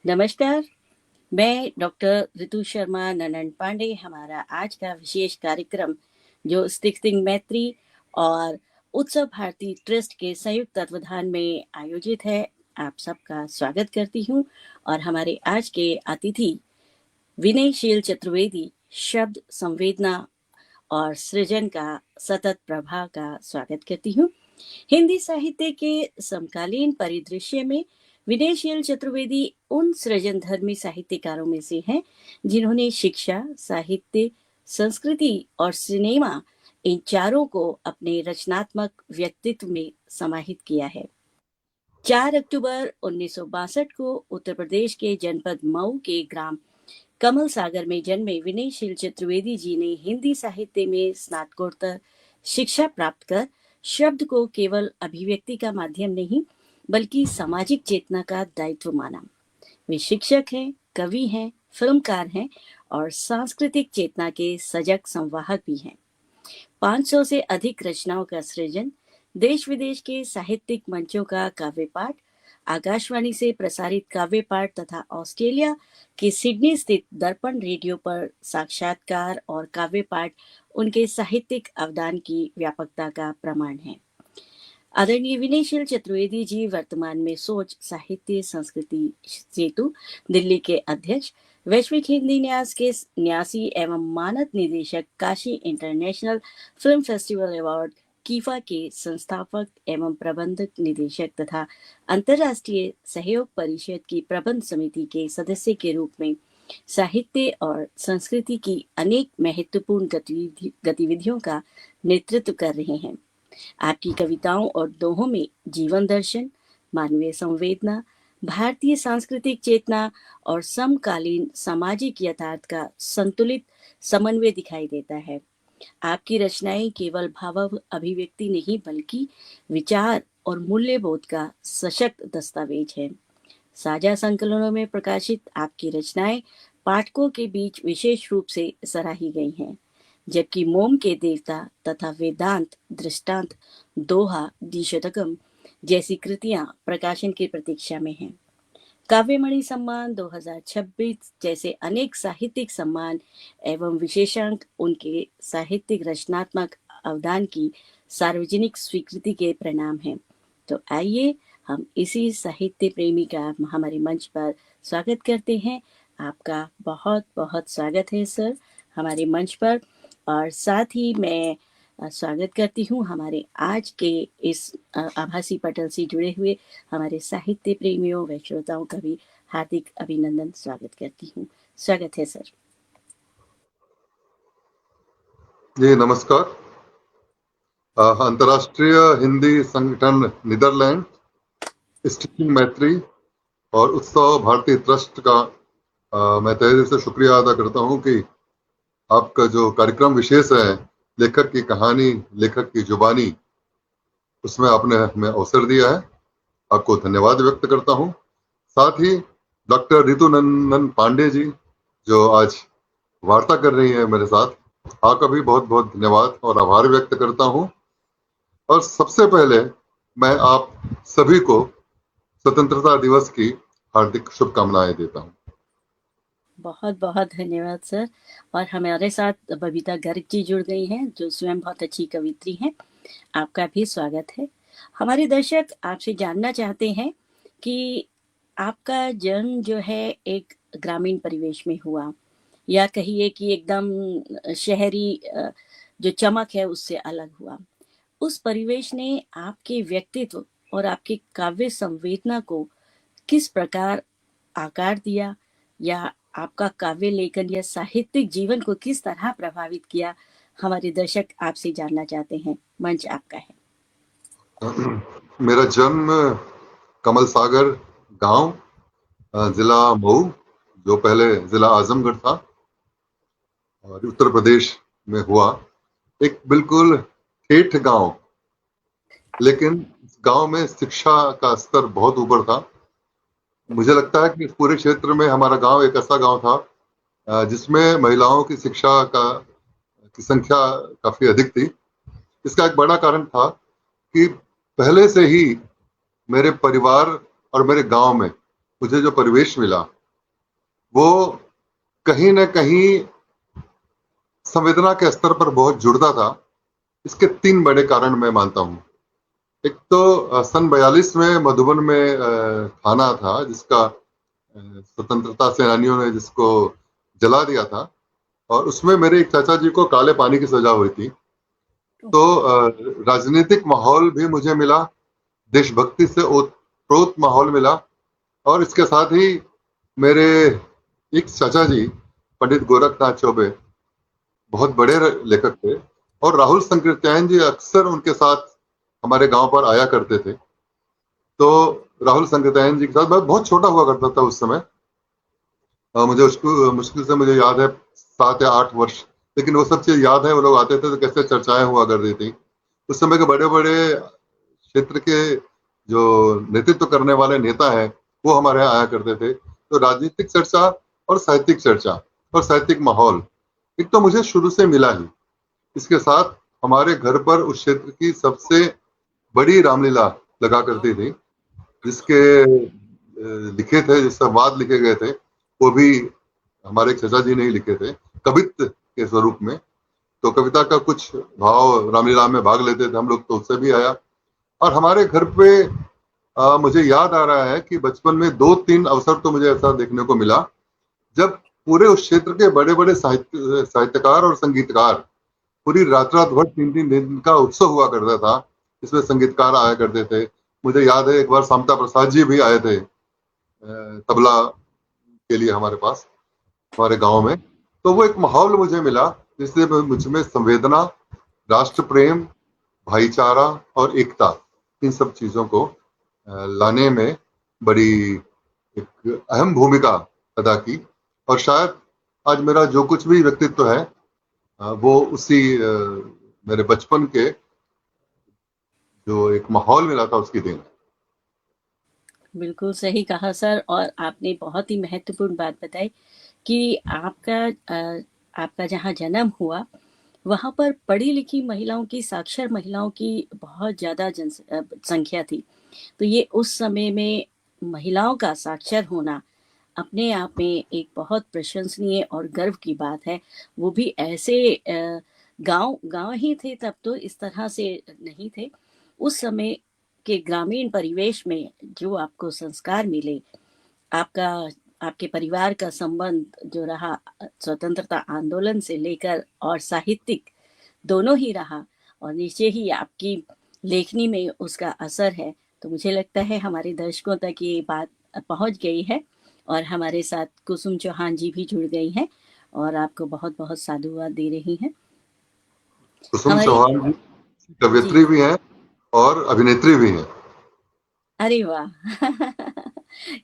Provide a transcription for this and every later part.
नमस्कार। मैं डॉक्टर ऋतु शर्मा ननन पांडे। हमारा आज का विशेष कार्यक्रम जो स्टिक सिंह मैत्री और उत्सव भारती ट्रस्ट के संयुक्त तत्वाधान में आयोजित है, आप सबका स्वागत करती हूँ। और हमारे आज के अतिथि विनयशील चतुर्वेदी शब्द संवेदना और सृजन का सतत प्रभाव का स्वागत करती हूँ। हिंदी साहित्य के समकालीन परिदृश्य में विनयशील चतुर्वेदी उन सृजनधर्मी साहित्यकारों में से हैं जिन्होंने शिक्षा, साहित्य, संस्कृति और सिनेमा इन चारों को अपने रचनात्मक व्यक्तित्व में समाहित किया है। 4 अक्टूबर 1962 को उत्तर प्रदेश के जनपद मऊ के ग्राम कमल सागर में जन्मे विनयशील चतुर्वेदी जी ने हिंदी साहित्य में स्नातकोत्तर शिक्षा प्राप्त कर शब्द को केवल अभिव्यक्ति का माध्यम नहीं बल्कि सामाजिक चेतना का दायित्व माना। वे शिक्षक हैं, कवि हैं, फिल्मकार हैं और सांस्कृतिक चेतना के सजग संवाहक भी हैं। 500 से अधिक रचनाओं का सृजन, देश विदेश के साहित्यिक मंचों का काव्य पाठ, आकाशवाणी से प्रसारित काव्य पाठ तथा ऑस्ट्रेलिया के सिडनी स्थित दर्पण रेडियो पर साक्षात्कार और काव्य पाठ उनके साहित्यिक अवदान की व्यापकता का प्रमाण है। आदरणीय विनयशील चतुर्वेदी जी वर्तमान में सोच साहित्य संस्कृति सेतु दिल्ली के अध्यक्ष, वैश्विक हिंदी न्यास के न्यासी एवं मानद निदेशक, Kashi international film festival award KIFA के संस्थापक एवं प्रबंधक निदेशक तथा अंतर्राष्ट्रीय सहयोग परिषद की प्रबंध समिति के सदस्य के रूप में साहित्य और संस्कृति की अनेक महत्वपूर्ण गतिविधियों का नेतृत्व कर रहे हैं। आपकी कविताओं और दोहों में जीवन दर्शन, मानवीय संवेदना, भारतीय सांस्कृतिक चेतना और समकालीन सामाजिक यथार्थ का संतुलित समन्वय दिखाई देता है। आपकी रचनाएं केवल भाव अभिव्यक्ति नहीं बल्कि विचार और मूल्यबोध का सशक्त दस्तावेज है। साझा संकलनों में प्रकाशित आपकी रचनाएं पाठकों के बीच विशेष रूप से सराही गई हैं, जबकि मोम के देवता तथा वेदांत, दृष्टांत, दोहा, द्विशतकम जैसी कृतियां प्रकाशन की प्रतीक्षा में हैं। काव्यमणि सम्मान 2026 जैसे अनेक साहित्यिक सम्मान एवं विशेषांक उनके साहित्यिक रचनात्मक अवदान की सार्वजनिक स्वीकृति के परिणाम हैं। तो आइए हम इसी साहित्य प्रेमी का हमारे मंच पर स्वागत करते हैं। आपका बहुत बहुत स्वागत है सर हमारे मंच पर। और साथ ही मैं स्वागत करती हूँ हमारे आज के इस आभासी पटल से जुड़े हुए हमारे साहित्य प्रेमियों व श्रोताओं का भी हार्दिक अभिनंदन स्वागत करती हूँ। स्वागत है सर। जी नमस्कार। अंतर्राष्ट्रीय हिंदी संगठन नीदरलैंड, स्टिक सिंह मैत्री और उत्सव भारती ट्रस्ट का मैं तहे दिल से शुक्रिया अदा करता हूँ कि आपका जो कार्यक्रम विशेष है लेखक की कहानी, लेखक की जुबानी, उसमें आपने हमें अवसर दिया है। आपको धन्यवाद व्यक्त करता हूँ। साथ ही डॉक्टर ऋतु नंदन पांडे जी जो आज वार्ता कर रही है मेरे साथ, आपका भी बहुत बहुत धन्यवाद और आभार व्यक्त करता हूँ। और सबसे पहले मैं आप सभी को स्वतंत्रता दिवस की हार्दिक शुभकामनाएं देता हूँ। बहुत बहुत धन्यवाद सर। और हमारे साथ बबीता गर्ग जी जुड़ गई हैं जो स्वयं बहुत अच्छी कवित्री हैं। आपका भी स्वागत है। हमारे दर्शक आपसे जानना चाहते हैं कि आपका जन्म जो है एक ग्रामीण परिवेश में हुआ या कहिए कि एकदम शहरी जो चमक है उससे अलग हुआ। उस परिवेश ने आपके व्यक्तित्व और आपकी काव्य संवेदना को किस प्रकार आकार दिया या आपका काव्य लेखन या साहित्यिक जीवन को किस तरह प्रभावित किया, हमारे दर्शक आपसे जानना चाहते हैं। मंच आपका है। मेरा जन्म कमल सागर गांव, जिला मऊ, जो पहले जिला आजमगढ़ था और उत्तर प्रदेश में हुआ। एक बिल्कुल ठेठ गांव, लेकिन गांव में शिक्षा का स्तर बहुत ऊपर था। मुझे लगता है कि पूरे क्षेत्र में हमारा गांव एक ऐसा गांव था जिसमें महिलाओं की शिक्षा की संख्या काफी अधिक थी। इसका एक बड़ा कारण था कि पहले से ही मेरे परिवार और मेरे गांव में मुझे जो परिवेश मिला वो कहीं न कहीं संवेदना के स्तर पर बहुत जुड़ता था। इसके 3 बड़े कारण मैं मानता हूँ। एक तो सन 42 में मधुबन में थाना था जिसका स्वतंत्रता सेनानियों ने जिसको जला दिया था और उसमें मेरे एक चाचा जी को काले पानी की सजा हुई थी। तो राजनीतिक माहौल भी मुझे मिला, देशभक्ति से ओतप्रोत माहौल मिला और इसके साथ ही मेरे एक चाचा जी पंडित गोरखनाथ चौबे बहुत बड़े लेखक थे और राहुल संकृत्यायन जी अक्सर उनके साथ हमारे गांव पर आया करते थे। तो राहुल संकृत्यायन जी के साथ मैं बहुत छोटा हुआ करता था उस समय। मुझे उसको मुश्किल से मुझे याद है 7 या 8 वर्ष, लेकिन वो सब चीज याद है। वो लोग आते थे तो कैसे चर्चाएं हुआ करती थी। उस समय के बड़े बड़े क्षेत्र के जो नेतृत्व करने वाले नेता हैं वो हमारे यहाँ आया करते थे। तो राजनीतिक चर्चा और साहित्यिक चर्चा और साहित्यिक माहौल एक तो मुझे शुरू से मिला ही। इसके साथ हमारे घर पर उस क्षेत्र की सबसे बड़ी रामलीला लगा करती थी जिसके लिखे थे, जिससे वाद लिखे गए थे वो भी हमारे चाचा जी ने ही लिखे थे कवित्व के स्वरूप में। तो कविता का कुछ भाव रामलीला में भाग लेते थे हम लोग, तो उससे भी आया। और हमारे घर पे मुझे याद आ रहा है कि बचपन में 2-3 अवसर तो मुझे ऐसा देखने को मिला जब पूरे उस क्षेत्र के बड़े बड़े साहित्यकार और संगीतकार पूरी रात रात भर 3-3 दिन का उत्सव हुआ करता था। इसमें संगीतकार आया करते थे। मुझे याद है एक बार शांता प्रसाद जी भी आए थे तबला के लिए हमारे पास, हमारे गांव में। तो वो एक माहौल मुझे मिला जिससे मुझ में संवेदना, राष्ट्र प्रेम, भाईचारा और एकता, इन सब चीजों को लाने में बड़ी एक अहम भूमिका अदा की। और शायद आज मेरा जो कुछ भी व्यक्तित्व है वो उसी मेरे बचपन के जो एक माहौल मिला था उसकी देन है। बिल्कुल सही कहा सर। और आपने बहुत ही महत्वपूर्ण बात बताई कि आपका जहाँ जन्म हुआ वहाँ पर पढ़ी लिखी महिलाओं की, साक्षर महिलाओं की बहुत ज़्यादा संख्या थी। तो ये उस समय में महिलाओं का साक्षर होना अपने आप में एक बहुत प्रशंसनीय और गर्व की बात है। वो भी ऐसे गांव गांव ही थे तब, तो इस तरह से नहीं थे। उस समय के ग्रामीण परिवेश में जो आपको संस्कार मिले, आपका आपके परिवार का संबंध जो रहा स्वतंत्रता आंदोलन से लेकर और साहित्यिक दोनों ही रहा, और निश्चय ही आपकी लेखनी में उसका असर है। तो मुझे लगता है हमारे दर्शकों तक ये बात पहुंच गई है और हमारे साथ कुसुम चौहान जी भी जुड़ गई हैं और आपको बहुत बहुत साधुवाद दे रही हैं। कुसुम हमारे चौहान जी जी, कवियत्री भी हैं और अभिनेत्री भी हैं। अरे वाह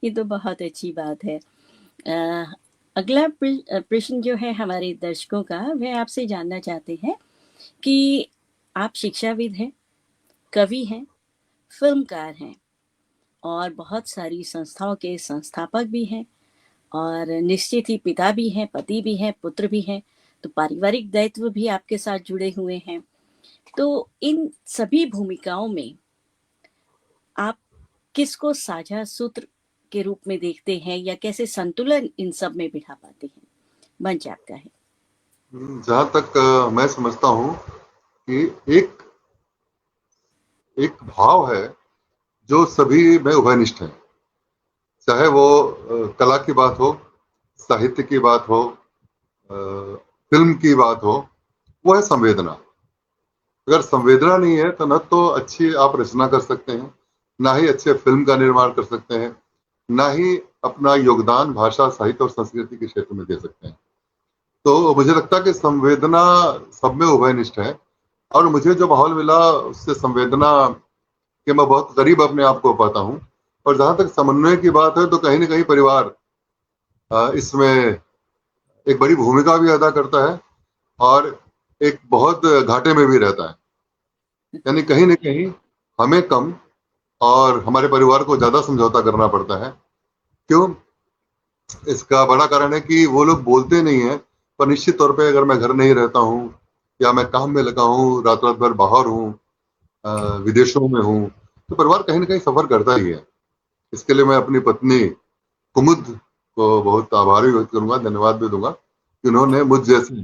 ये तो बहुत अच्छी बात है। अ, अगला प्रश्न जो है हमारे दर्शकों का, वह आपसे जानना चाहते हैं कि आप शिक्षाविद हैं, कवि हैं, फिल्मकार हैं और बहुत सारी संस्थाओं के संस्थापक भी हैं और निश्चित ही पिता भी हैं, पति भी हैं, पुत्र भी हैं। तो पारिवारिक दायित्व भी आपके साथ जुड़े हुए हैं। तो इन सभी भूमिकाओं में आप किसको साझा सूत्र के रूप में देखते हैं या कैसे संतुलन इन सब में बिठा पाते हैं? मंच आपका है। जहां तक मैं समझता हूँ कि एक एक भाव है जो सभी में उभयनिष्ठ है। चाहे वो कला की बात हो, साहित्य की बात हो, फिल्म की बात हो, वो है संवेदना। अगर संवेदना नहीं है तो न तो अच्छी आप रचना कर सकते हैं, ना ही अच्छे फिल्म का निर्माण कर सकते हैं, ना ही अपना योगदान भाषा, साहित्य और संस्कृति के क्षेत्र में दे सकते हैं। तो मुझे लगता है कि संवेदना सब में उभयनिष्ठ है और मुझे जो माहौल मिला उससे संवेदना के मैं बहुत करीब अपने आप को पाता हूँ। और जहां तक समन्वय की बात है तो कहीं ना कहीं परिवार इसमें एक बड़ी भूमिका भी अदा करता है और एक बहुत घाटे में भी रहता है। यानी कहीं ना कहीं हमें कम और हमारे परिवार को ज्यादा समझौता करना पड़ता है। क्यों? इसका बड़ा कारण है कि वो लोग बोलते नहीं है, पर निश्चित तौर पे अगर मैं घर नहीं रहता हूँ या मैं काम में लगा हूँ, रात रात भर बाहर हूँ, विदेशों में हूँ, तो परिवार कहीं ना कहीं सफर करता ही है। इसके लिए मैं अपनी पत्नी कुमुद को बहुत आभारी व्यक्त करूंगा, धन्यवाद भी दूंगा कि उन्होंने मुझ जैसे,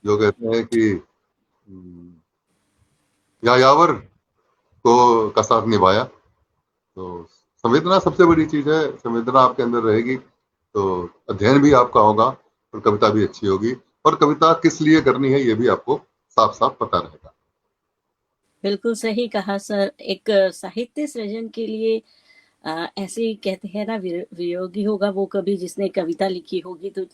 जो कहते हैं कि यायावर को का साथ निभाया। तो संवेदना सबसे बड़ी चीज है। संवेदना आपके अंदर रहेगी तो अध्ययन भी आपका होगा और कविता भी अच्छी होगी, और कविता किस लिए करनी है ये भी आपको साफ साफ पता रहेगा। बिल्कुल सही कहा सर। एक साहित्य सृजन के लिए ऐसे ही कहते हैं ना, वियोगी होगा वो कभी जिसने कविता लिखी होगी। तो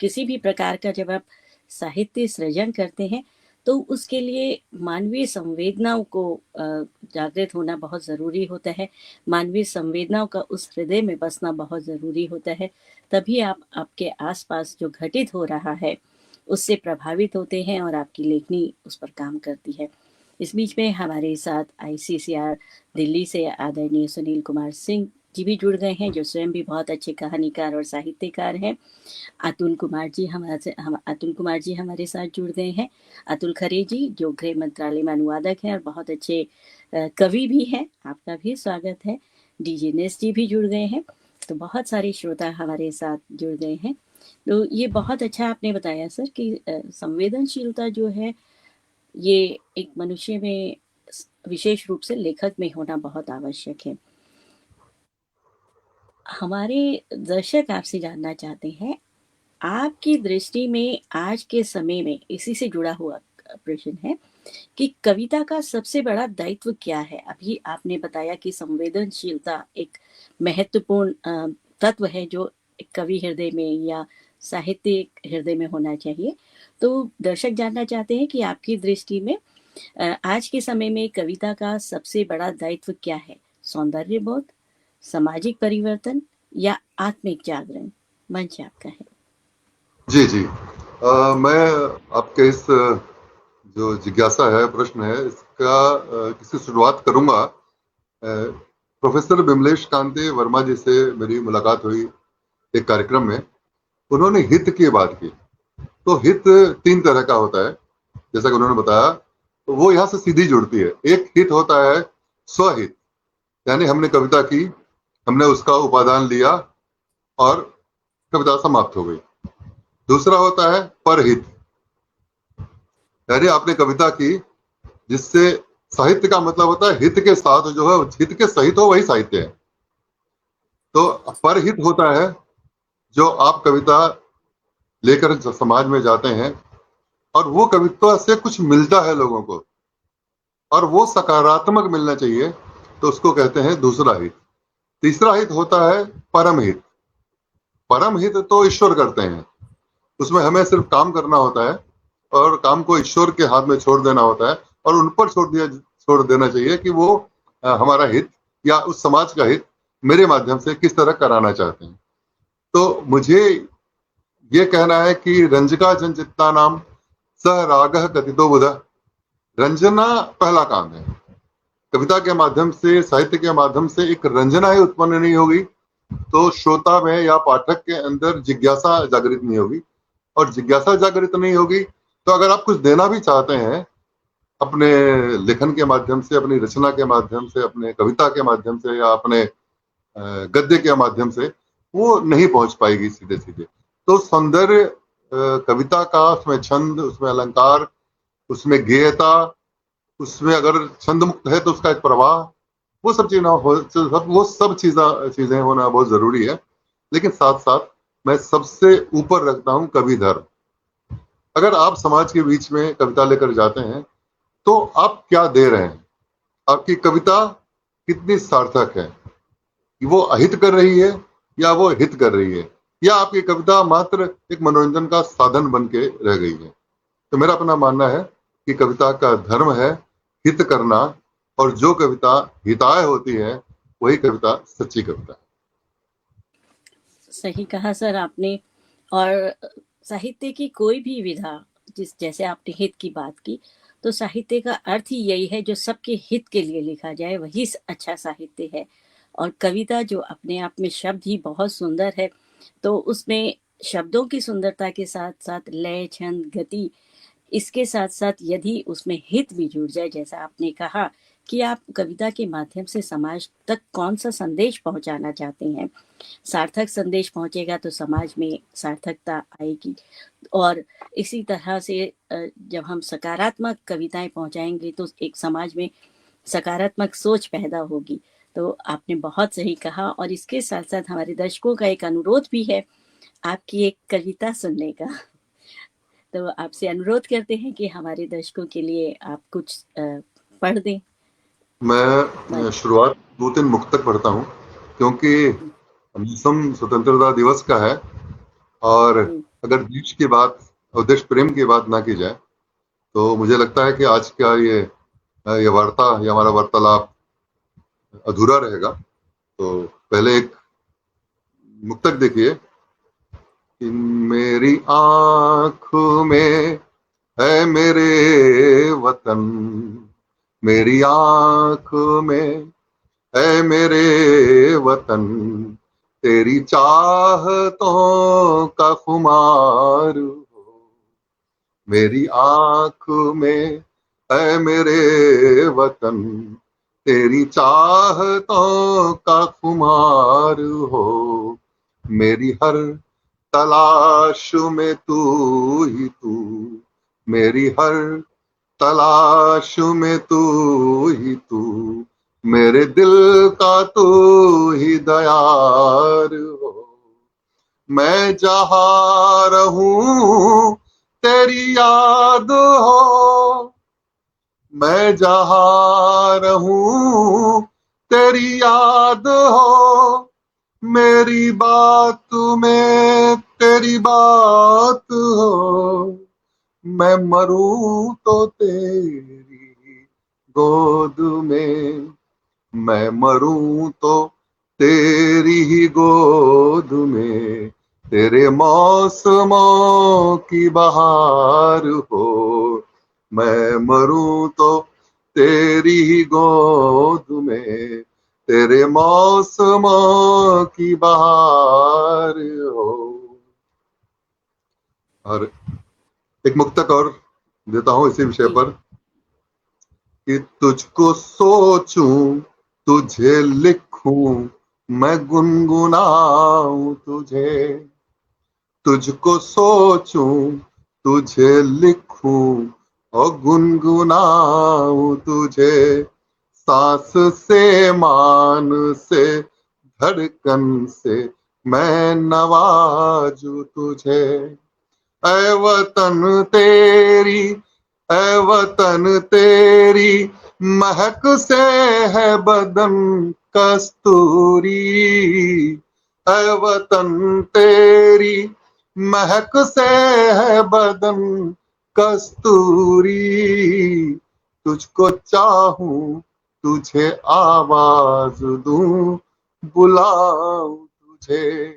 किसी भी प्रकार का जब आप साहित्य सृजन करते हैं तो उसके लिए मानवीय संवेदनाओं को जागृत होना बहुत ज़रूरी होता है। मानवीय संवेदनाओं का उस हृदय में बसना बहुत ज़रूरी होता है। तभी आप आपके आसपास जो घटित हो रहा है उससे प्रभावित होते हैं और आपकी लेखनी उस पर काम करती है। इस बीच में हमारे साथ आईसीसीआर दिल्ली से आदरणीय सुनील कुमार सिंह जी भी जुड़ गए हैं, जो स्वयं भी बहुत अच्छे कहानीकार और साहित्यकार हैं। अतुल कुमार जी हमारे साथ जुड़ गए हैं। अतुल खरे जी जो गृह मंत्रालय में अनुवादक हैं और बहुत अच्छे कवि भी हैं, आपका भी स्वागत है। डीजे नेस जी भी जुड़ गए हैं। तो बहुत सारे श्रोता हमारे साथ जुड़ गए हैं। तो ये बहुत अच्छा आपने बताया सर कि संवेदनशीलता जो है ये एक मनुष्य में विशेष रूप से लेखक में होना बहुत आवश्यक है। हमारे दर्शक आपसे जानना चाहते हैं, आपकी दृष्टि में आज के समय में इसी से जुड़ा हुआ प्रश्न है कि कविता का सबसे बड़ा दायित्व क्या है? अभी आपने बताया कि संवेदनशीलता एक महत्वपूर्ण तत्व है जो एक कवि हृदय में या साहित्यिक हृदय में होना चाहिए। तो दर्शक जानना चाहते हैं कि आपकी दृष्टि में आज के समय में कविता का सबसे बड़ा दायित्व क्या है? सौंदर्य बोध, सामाजिक परिवर्तन या आत्मिक जागरण? मंच आपका है। जी जी। मैं आपके इस जो जिज्ञासा है, प्रश्न है, इसका किसी शुरुआत करूंगा। प्रोफेसर विमलेश कांते वर्मा जी से मेरी मुलाकात हुई एक कार्यक्रम में। उन्होंने हित की बात की। तो हित तीन तरह का होता है, जैसा कि उन्होंने बताया। तो वो यहाँ से सीधी जुड़ती है। एक हित होता है स्वहित, यानी हमने कविता की, हमने उसका उपादान लिया और कविता समाप्त हो गई। दूसरा होता है परहित, यानी आपने कविता की जिससे, साहित्य का मतलब होता है हित के साथ, जो है हित के सहित हो वही साहित्य है। तो परहित होता है जो आप कविता लेकर समाज में जाते हैं और वो कविता से कुछ मिलता है लोगों को और वो सकारात्मक मिलना चाहिए, तो उसको कहते हैं दूसरा हित। तीसरा हित होता है परम हित। परम हित तो ईश्वर करते हैं, उसमें हमें सिर्फ काम करना होता है और काम को ईश्वर के हाथ में छोड़ देना होता है और उन पर छोड़ देना चाहिए कि वो हमारा हित या उस समाज का हित मेरे माध्यम से किस तरह कराना चाहते हैं। तो मुझे ये कहना है कि रंजका जनचित्ता नाम स रागः कथितो बुध। रंजना पहला काम है। कविता के माध्यम से, साहित्य के माध्यम से एक रंजना ही उत्पन्न नहीं होगी तो श्रोता में या पाठक के अंदर जिज्ञासा जागृत नहीं होगी, और जिज्ञासा जागृत नहीं होगी तो अगर आप कुछ देना भी चाहते हैं अपने लेखन के माध्यम से, अपनी रचना के माध्यम से, अपने कविता के माध्यम से या अपने गद्य के माध्यम से, वो नहीं पहुंच पाएगी सीधे सीधे। तो सौंदर्य कविता का, उसमें छंद, उसमें अलंकार, उसमें गेयता, उसमें अगर छंद मुक्त है तो उसका एक प्रवाह, वो सब चीजें चीजें होना बहुत जरूरी है। लेकिन साथ साथ मैं सबसे ऊपर रखता हूं कवि धर्म। अगर आप समाज के बीच में कविता लेकर जाते हैं तो आप क्या दे रहे हैं, आपकी कविता कितनी सार्थक है, कि वो अहित कर रही है या वो हित कर रही है, या आपकी कविता मात्र एक मनोरंजन का साधन बन के रह गई है। तो मेरा अपना मानना है कि कविता का धर्म है हित करना, और जो कविता हिताय होती है वही कविता सच्ची कविता है। सही कहा सर आपने। और साहित्य की कोई भी विधा, जैसे आपने हित की बात की, तो साहित्य का अर्थ ही यही है जो सबके हित के लिए लिखा जाए वही अच्छा साहित्य है। और कविता जो अपने आप में शब्द ही बहुत सुंदर है, तो उसमें शब्दों की सुंदरता के साथ साथ लय, छंद, गति, इसके साथ साथ यदि उसमें हित भी जुड़ जाए, जैसा आपने कहा कि आप कविता के माध्यम से समाज तक कौन सा संदेश पहुंचाना चाहते हैं। सार्थक संदेश पहुंचेगा तो समाज में सार्थकता आएगी, और इसी तरह से जब हम सकारात्मक कविताएं पहुंचाएंगे तो एक समाज में सकारात्मक सोच पैदा होगी। तो आपने बहुत सही कहा, और इसके साथ साथ हमारे दर्शकों का एक अनुरोध भी है आपकी एक कविता सुनने का। तो आपसे अनुरोध करते हैं कि हमारे दर्शकों के लिए आप कुछ पढ़ दें। मैं शुरुआत 2-3 मुक्तक पढ़ता हूँ, क्योंकि मौसम स्वतंत्रता दिवस का है, और अगर देश की बात और देश प्रेम की बात ना की जाए तो मुझे लगता है कि आज का ये वार्ता या हमारा वार्तालाप अधूरा रहेगा। तो पहले एक मुक्तक देखिए कि मेरी आंखों में है मेरे वतन, मेरी आंखों में है मेरे वतन, तेरी चाहतों का खुमार हो। मेरी आंखों में है मेरे वतन, तेरी चाहतों का खुमार हो। मेरी हर तलाश में तू ही तू, मेरी हर तलाश में तू ही तू, मेरे दिल का तू ही दयार हो। मैं जहाँ रहूं तेरी याद हो, मैं जहाँ रहूं तेरी याद हो, मेरी बात में तेरी बात हो। मैं मरूं तो तेरी गोद में, मैं मरूं तो तेरी ही गोद में, तेरे मौसमों की बहार हो। मैं मरूं तो तेरी ही गोद में, तेरे मौसमों की बहार हो। और एक मुक्तक और देता हूं इसी विषय जी। पर कि तुझको सोचूं तुझे लिखूं मैं गुनगुनाऊं तुझे, तुझको सोचूं तुझे लिखूं और गुनगुनाऊं तुझे, सांस से मान से धड़कन से मैं नवाजूं तुझे। ऐ वतन तेरी, ऐ वतन तेरी महक से है बदन कस्तूरी, ऐ वतन तेरी महक से है बदन कस्तूरी। तुझको चाहूं तुझे आवाज दूं बुलाऊं तुझे,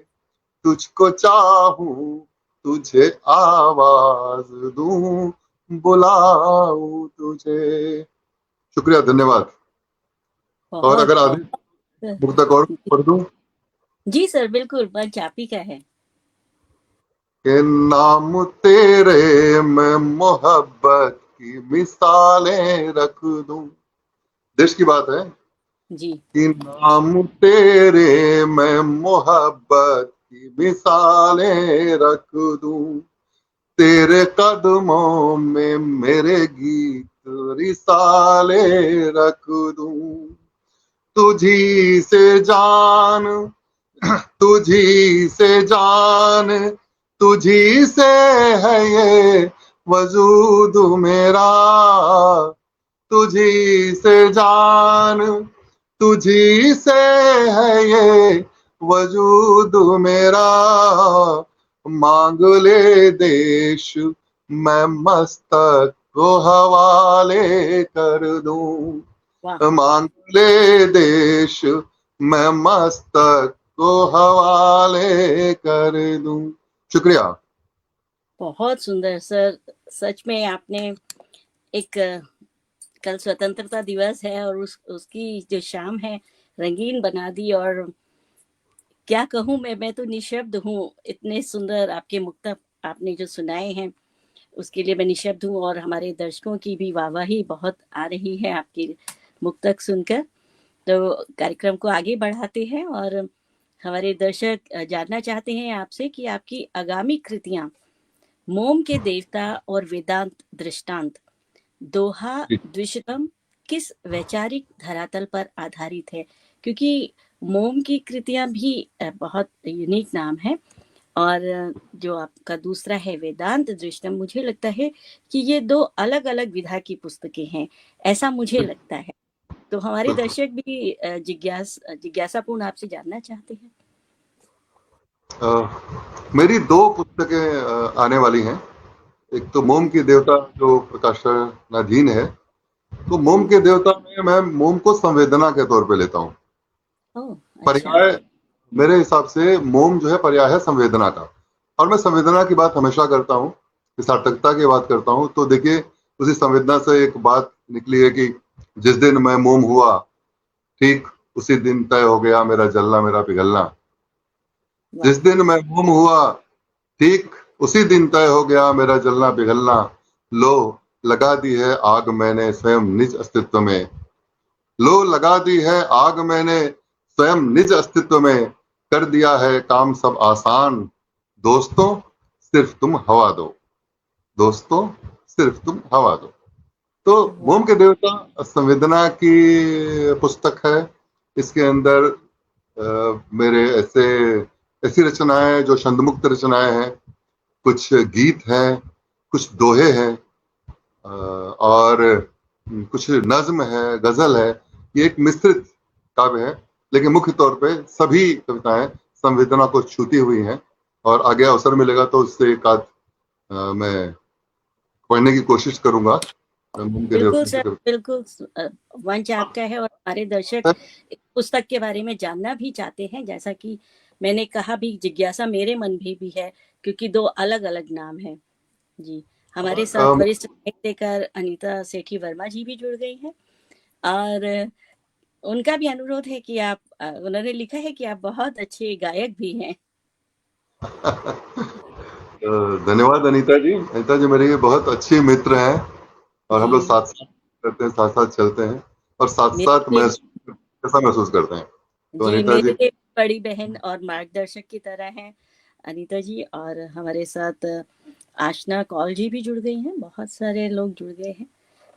तुझको चाहूं तुझे आवाज दूं बुलाऊं तुझे। शुक्रिया, धन्यवाद। और बहुत अगर आधे बहुत मुक्तक और पढ़ दूं जी सर, बिल्कुल, मंच आप ही का है। कि नाम तेरे मैं मोहब्बत की मिसालें रख दूं, देश की बात है जी। कि नाम तेरे मैं मोहब्बत की मिसालें रख दूं, तेरे कदमों में मेरे गीत रिसाले रख दूं। तुझी से जान, तुझी से जान, तुझी से है ये वजूद मेरा, तुझी से जान, तुझी से है ये वजूद मेरा। मांग ले देश मैं मस्तक को हवाले कर दूं, वाह, मांग ले देश मैं मस्तक को हवाले कर दूं। शुक्रिया। बहुत सुंदर सर। सच में आपने एक कल स्वतंत्रता दिवस है और उसकी जो शाम है रंगीन बना दी। और क्या कहूँ, मैं तो निशब्द हूँ, इतने सुंदर आपके मुक्तक आपने जो सुनाए हैं उसके लिए मैं निशब्द हूँ। और हमारे दर्शकों की भी वाहवाही बहुत आ रही है आपकी मुक्तक सुनकर। तो कार्यक्रम को आगे बढ़ाते हैं और हमारे दर्शक जानना चाहते हैं आपसे कि आपकी आगामी कृतियां मोम के देवता और वेदांत दृष्टांत दोहा द्विशतम किस वैचारिक धरातल पर आधारित है, क्योंकि मोम की कृतियां भी बहुत यूनिक नाम है। और जो आपका दूसरा है वेदांत दृष्टम, मुझे लगता है कि ये दो अलग अलग विधा की पुस्तकें हैं, ऐसा मुझे लगता है। तो हमारे बिल्कुल। दर्शक भी जिज्ञासापूर्ण आपसे जानना चाहते हैं। मेरी दो पुस्तकें आने वाली हैं। एक तो मोम की देवता जो प्रकाशनाधीन है, तो मोम जी। के देवता में मैं मोम को संवेदना के तौर पे लेता हूँ। ओह, अच्छा। पर्याय मेरे हिसाब से मोम जो है पर्याय है संवेदना का। और मैं संवेदना की बात हमेशा करता हूँ, सार्थकता की बात करता हूँ। तो देखिए, उसी संवेदना से एक बात निकली है कि जिस दिन मैं मोम हुआ, ठीक उसी दिन तय हो गया मेरा जलना मेरा पिघलना। वाह। जिस दिन मैं मोम हुआ, ठीक उसी दिन तय हो गया मेरा जलना पिघलना। लो लगा दी है आग मैंने स्वयं निज अस्तित्व में। लो लगा दी है आग मैंने स्वयं निज अस्तित्व में। कर दिया है काम सब आसान। दोस्तों सिर्फ तुम हवा दो। दोस्तों सिर्फ तुम हवा दो। तो वाह। मोम के देवता संवेदना की पुस्तक है। इसके अंदर मेरे ऐसी रचनाएं जो छंदमुक्त रचनाएं हैं, कुछ गीत हैं, कुछ दोहे हैं, और कुछ नज्म है, गजल है। ये एक मिश्रित काव्य है, लेकिन मुख्य तौर पे सभी कविताएं संवेदना को छूती हुई हैं। और आगे अवसर मिलेगा तो उससे एक आध मैं पढ़ने की कोशिश करूंगा। मोम के बिल्कुल देवता की सर, बिल्कुल। मंच आपका है और हमारे दर्शक कविता। इस पुस्तक के बारे में जानना भी चाहते हैं। जैसा कि मैंने कहा भी, जिज्ञासा मेरे मन में भी है, क्योंकि दो अलग अलग नाम हैं। जी। हमारे साथ और वरिष्ठ साहित्यकार अनीता सेठी वर्मा जी भी जुड़ गई हैं। और उनका भी अनुरोध है कि आप उन्होंने लिखा है कि आप बहुत अच्छे गायक भी हैं। धन्यवाद अनीता जी। अनीता जी मेरी बहुत अच्छी मित्र हैं, और हम लोग जी। साथ साथ करते हैं, साथ साथ चलते हैं, और साथ मेरे साथ लिए महसूस कैसा महसूस करते हैं। तो जी, अनीता मेरे जी, लिए बड़ी बहन और मार्गदर्शक की तरह हैं अनीता जी। और हमारे साथ आशना कौल जी भी जुड़ गई हैं, बहुत सारे लोग जुड़ गए हैं।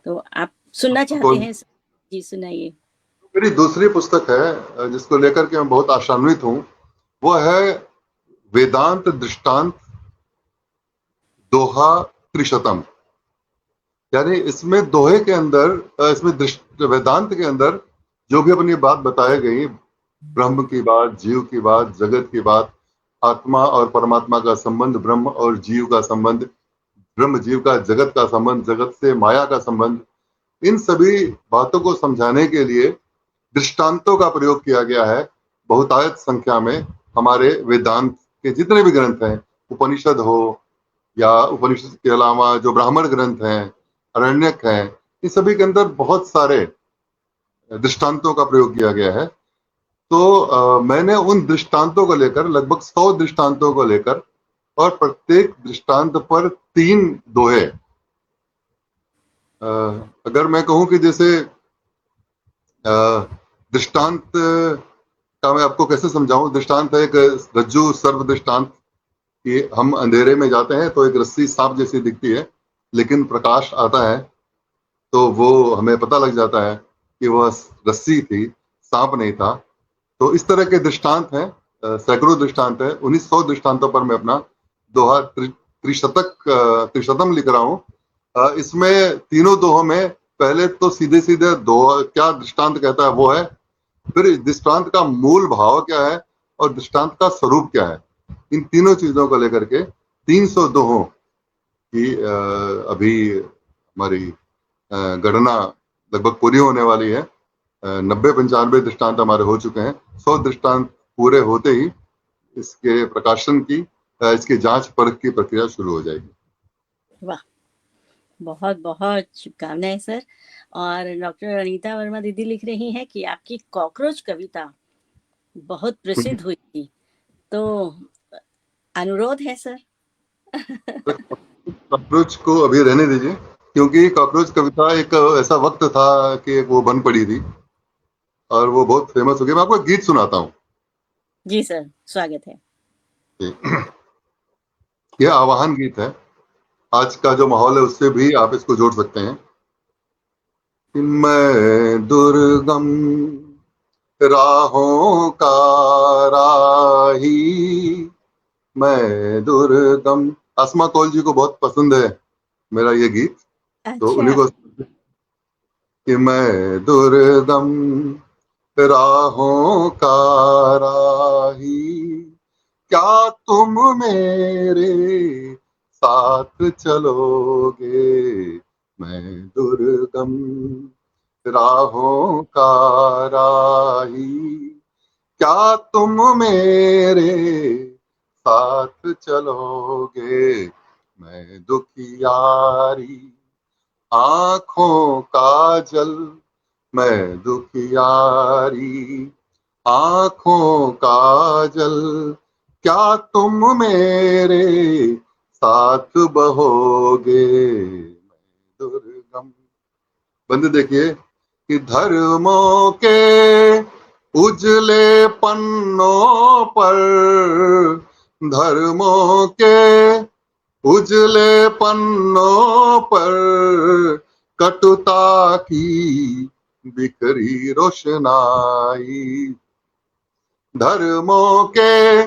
तो आप सुनना चाहते हैं? जी, सुनाइए। मेरी दूसरी पुस्तक है जिसको लेकर के मैं बहुत आशान्वित हूँ। वो है वेदांत दृष्टांत दोहा त्रिशतम। यानी इसमें दोहे के अंदर, इसमें वेदांत के अंदर जो भी अपनी बात बताई गई, ब्रह्म की बात, जीव की बात, जगत की बात, आत्मा और परमात्मा का संबंध, ब्रह्म और जीव का संबंध, ब्रह्म जीव का जगत का संबंध, जगत से माया का संबंध, इन सभी बातों को समझाने के लिए दृष्टांतों का प्रयोग किया गया है बहुतायत संख्या में। हमारे वेदांत के जितने भी ग्रंथ हैं, उपनिषद हो या उपनिषद के अलावा जो ब्राह्मण ग्रंथ हैं, अरण्यक हैं, इन सभी के अंदर बहुत सारे दृष्टांतों का प्रयोग किया गया है। तो मैंने उन दृष्टांतों को लेकर, लगभग 100 दृष्टांतों को लेकर, और प्रत्येक दृष्टांत पर 3 दोहे। अगर मैं कहूं कि जैसे दृष्टांत का मैं आपको कैसे समझाऊं। दृष्टांत है एक रज्जु सर्प दृष्टांत, कि हम अंधेरे में जाते हैं तो एक रस्सी सांप जैसी दिखती है, लेकिन प्रकाश आता है तो वो हमें पता लग जाता है कि वह रस्सी थी, सांप नहीं था। तो इस तरह के दृष्टांत हैं, सैकड़ों दृष्टांत है। 1900 दृष्टांतों पर मैं अपना दोहा त्रिशतम लिख रहा हूँ। इसमें तीनों दोहों में पहले तो सीधे सीधे दोहा क्या दृष्टांत कहता है वो है, फिर इस दृष्टांत का मूल भाव क्या है और दृष्टांत का स्वरूप क्या है। इन तीनों चीजों को लेकर के 300 दोहों की अभी हमारी गणना लगभग पूरी होने वाली है। 90-95 दृष्टांत हमारे हो चुके हैं। 100 दृष्टांत पूरे होते ही इसके प्रकाशन की, इसकी जांच परख की प्रक्रिया शुरू हो जाएगी। वाह, बहुत बहुत शुभकामनाएं सर। और डॉक्टर अनीता वर्मा दीदी लिख रही हैं कि आपकी कॉकरोच कविता बहुत प्रसिद्ध हुई थी। तो अनुरोध है सर। अप्रोच को अभी रहने दीजिए। क्योंकि कॉकरोच कविता एक ऐसा वक्त था कि वो बन पड़ी थी और वो बहुत फेमस हो गई। मैं आपको एक गीत सुनाता हूँ। जी सर, स्वागत है। यह आवाहन गीत है। आज का जो माहौल है उससे भी आप इसको जोड़ सकते हैं। मैं दुर्गम राहों का राही, मैं दुर्गम। आसमा कौल जी को बहुत पसंद है मेरा ये गीत, तो अच्छा। उन्हीं को कि मैं दुर्गम राहों का राही, क्या तुम मेरे साथ चलोगे? मैं दुर्गम राहों का राही, क्या तुम मेरे साथ चलोगे? मैं दुखियारी आंखों का जल, मैं दुखियारी आंखों का जल, क्या तुम मेरे साथ बहोगे? मैं दुर्गम। बंद देखिए कि धर्मों के उजले पन्नों पर, धर्मों के उजले पन्नों पर कटुता की बिखरी रोशनाई, धर्मों के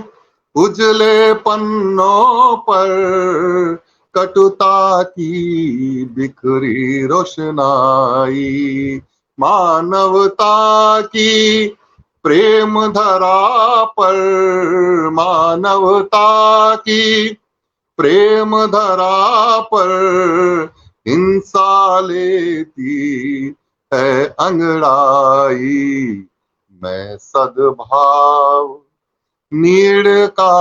उजले पन्नों पर कटुता की बिखरी रोशनाई, मानवता की प्रेम धरा पर, मानवता की प्रेम धरा पर हिंसा लेती है अंगड़ाई, मैं सद्भाव नीड़ का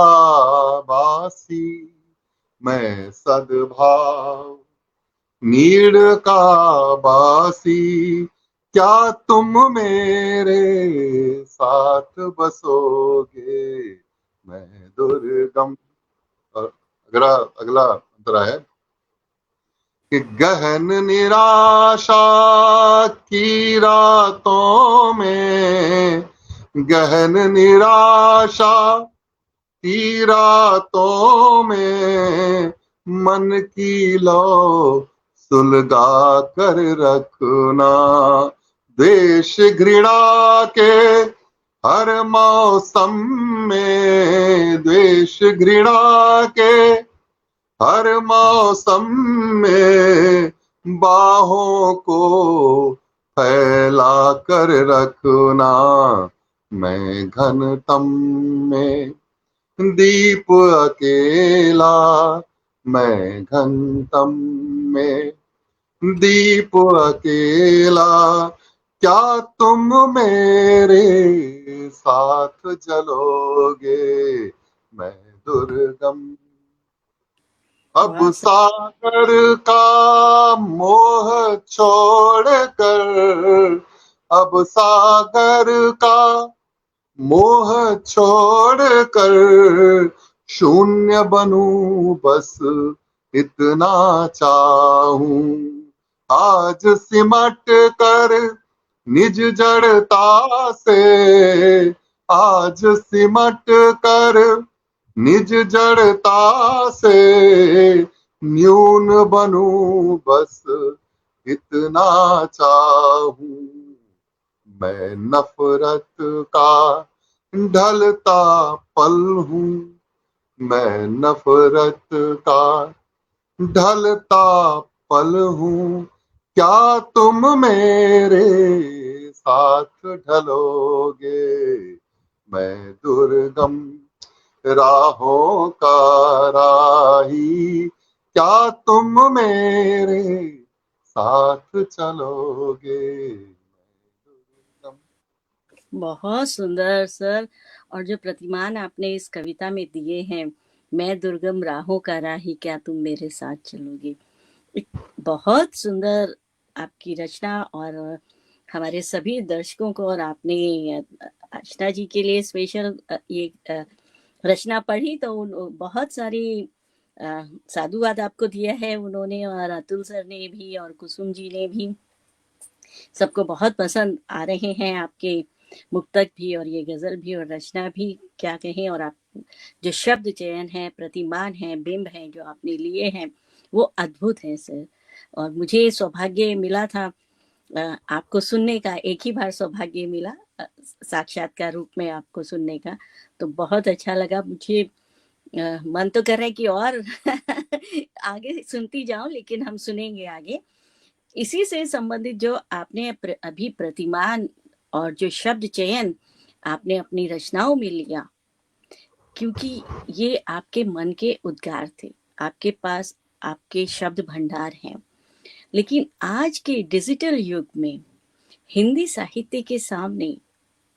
बासी, मैं सद्भाव नीड़ का बासी, क्या तुम मेरे साथ बसोगे? मैं दुर्गम। और अगला अगला अंतरा है कि गहन निराशा की रातों में, गहन निराशा की रातों में मन की लौ सुलगा कर रखना, द्वेष घृणा के हर मौसम में, द्वेष घृणा के हर मौसम में बाहों को फैला कर रखना, मैं घनतम में दीप अकेला, मैं घनतम में दीप अकेला, क्या तुम मेरे साथ जलोगे? मैं दुर्गम। अब वाह सर। सागर का मोह छोड़कर, अब सागर का मोह छोड़कर शून्य बनूं बस इतना चाहूं, आज सिमट कर निज जड़ता से, आज सिमट कर निज जड़ता से न्यून बनूं बस इतना चाहूं, मैं नफरत का ढलता पल हूँ, मैं नफरत का ढलता पल हूँ, क्या तुम मेरे साथ ढलोगे? मैं दुर्गम राहों का राही, क्या तुम मेरे साथ चलोगे? बहुत सुंदर सर। और जो प्रतिमान आपने इस कविता में दिए हैं, मैं दुर्गम राहों का राही, क्या तुम मेरे साथ चलोगे, एक बहुत सुंदर आपकी रचना। और हमारे सभी दर्शकों को, और आपने आशना जी के लिए स्पेशल ये रचना पढ़ी तो बहुत सारी साधुवाद आपको दिया है उन्होंने, और अतुल सर ने भी और कुसुम जी ने भी। सबको बहुत पसंद आ रहे हैं आपके मुक्तक भी और ये गजल भी और रचना भी, क्या कहें। और आप जो शब्द चयन है, प्रतिमान है, बिंब है जो आपने लिए हैं, वो अद्भुत है सर। और मुझे सौभाग्य मिला था आपको सुनने का, एक ही बार सौभाग्य मिला साक्षात्कार रूप में आपको सुनने का। तो बहुत अच्छा लगा मुझे। मन तो कर रहा है कि और आगे सुनती जाऊं, लेकिन हम सुनेंगे आगे। इसी से संबंधित जो आपने अभी प्रतिमान और जो शब्द चयन आपने अपनी रचनाओं में लिया, क्योंकि ये आपके मन के उद्गार थे, आपके पास आपके शब्द भंडार हैं। लेकिन आज के डिजिटल युग में हिंदी साहित्य के सामने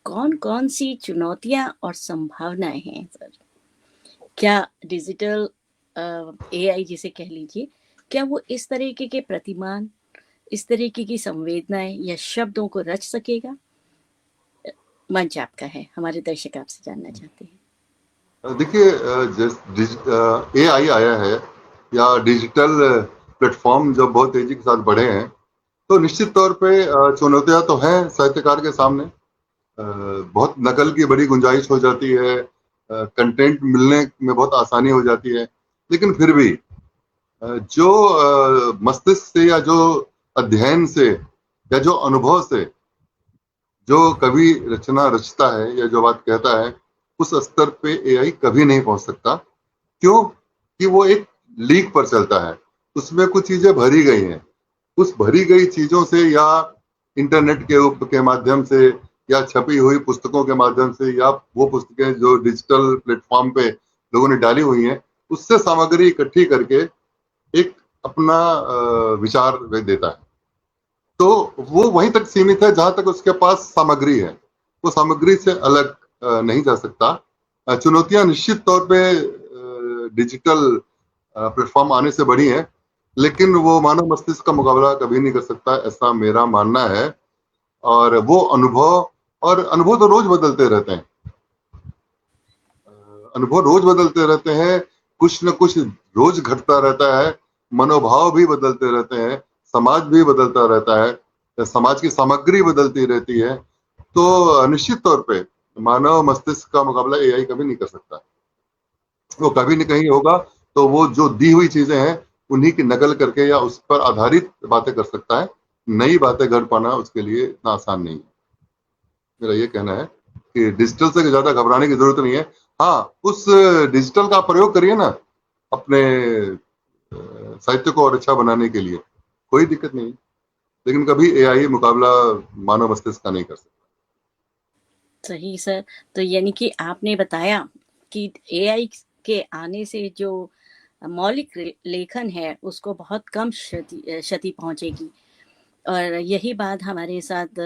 कौन कौन सी चुनौतियां और संभावनाएं हैं सर? क्या डिजिटल एआई जिसे कह लीजिए, क्या वो इस तरीके के प्रतिमान, इस तरीके की संवेदनाएं या शब्दों को रच सकेगा? मंच आपका है, हमारे दर्शक आपसे जानना चाहते हैं। देखिए, AI आया है या डिजिटल प्लेटफॉर्म जब बहुत तेजी के साथ बढ़े हैं, तो निश्चित तौर पे चुनौतियां तो हैं साहित्यकार के सामने। बहुत नकल की बड़ी गुंजाइश हो जाती है, कंटेंट मिलने में बहुत आसानी हो जाती है। लेकिन फिर भी जो मस्तिष्क से या जो अध्ययन से या जो अनुभव से जो कवि रचना रचता है या जो बात कहता है, उस स्तर पे एआई कभी नहीं पहुंच सकता। क्यों? कि वो एक लीक पर चलता है, उसमें कुछ चीजें भरी गई हैं। उस भरी गई चीजों से या इंटरनेट के माध्यम से या छपी हुई पुस्तकों के माध्यम से या वो पुस्तकें जो डिजिटल प्लेटफॉर्म पे लोगों ने डाली हुई हैं, उससे सामग्री इकट्ठी करके एक अपना विचार वे देता है। तो वो वहीं तक सीमित है जहां तक उसके पास सामग्री है, वो सामग्री से अलग नहीं जा सकता। चुनौतियां निश्चित तौर पे डिजिटल प्लेटफॉर्म आने से बढ़ी हैं, लेकिन वो मानव मस्तिष्क का मुकाबला कभी नहीं कर सकता, ऐसा मेरा मानना है। और वो अनुभव तो रोज बदलते रहते हैं। अनुभव रोज बदलते रहते हैं, कुछ न कुछ रोज घटता रहता है, मनोभाव भी बदलते रहते हैं, समाज भी बदलता रहता है, समाज की सामग्री बदलती रहती है। तो निश्चित तौर पे मानव मस्तिष्क का मुकाबला एआई कभी नहीं कर सकता। वो कभी नहीं कहीं होगा, तो वो जो दी हुई चीजें हैं उन्हीं की नकल करके या उस पर आधारित बातें कर सकता है। नई बातें गढ़ पाना उसके लिए इतना आसान नहीं है। मेरा ये कहना है कि डिजिटल से ज्यादा घबराने की जरूरत नहीं है। हाँ, उस डिजिटल का प्रयोग करिए ना अपने साहित्य को और अच्छा बनाने के लिए, कोई दिक्कत नहीं। लेकिन कभी एआई मुकाबला मानव मस्तिष्क का नहीं कर सकता। सही सर। तो यानी कि आपने बताया कि एआई के आने से जो मौलिक लेखन है उसको बहुत कम क्षति पहुंचेगी। और यही बात हमारे साथ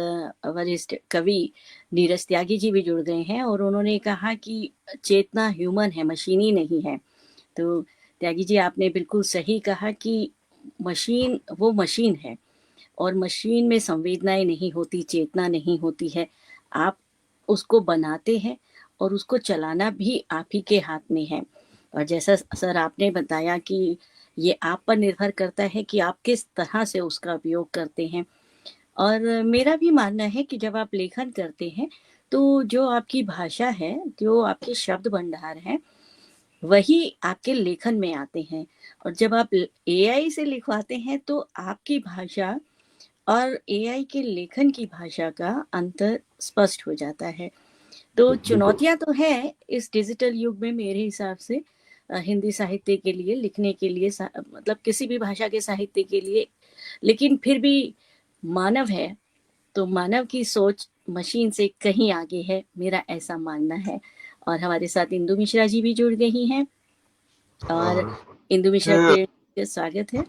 वरिष्ठ कवि नीरज त्यागी जी भी जुड़ गए हैं, और उन्होंने कहा कि चेतना ह्यूमन है, मशीनी नहीं है। तो त्यागी जी, आपने बिल्कुल सही कहा कि मशीन वो मशीन है, और मशीन में संवेदनाएं नहीं होती, चेतना नहीं होती है। आप उसको बनाते हैं और उसको चलाना भी आप ही के हाथ में है। और जैसा सर आपने बताया कि ये आप पर निर्भर करता है कि आप किस तरह से उसका उपयोग करते हैं। और मेरा भी मानना है कि जब आप लेखन करते हैं तो जो आपकी भाषा है, जो आपके शब्द भंडार है, वही आपके लेखन में आते हैं। और जब आप एआई से लिखवाते हैं तो आपकी भाषा और एआई के लेखन की भाषा का अंतर स्पष्ट हो जाता है। तो बिल्कुल। चुनौतियां तो हैं इस डिजिटल युग में मेरे हिसाब से, हिंदी साहित्य के लिए लिखने के लिए, मतलब किसी भी भाषा के साहित्य के लिए। लेकिन फिर भी मानव है, तो मानव की सोच मशीन से कहीं आगे है, मेरा ऐसा मानना है। और हमारे साथ इंदु मिश्रा जी भी जुड़ गई हैं, और इंदु मिश्रा के स्वागत है।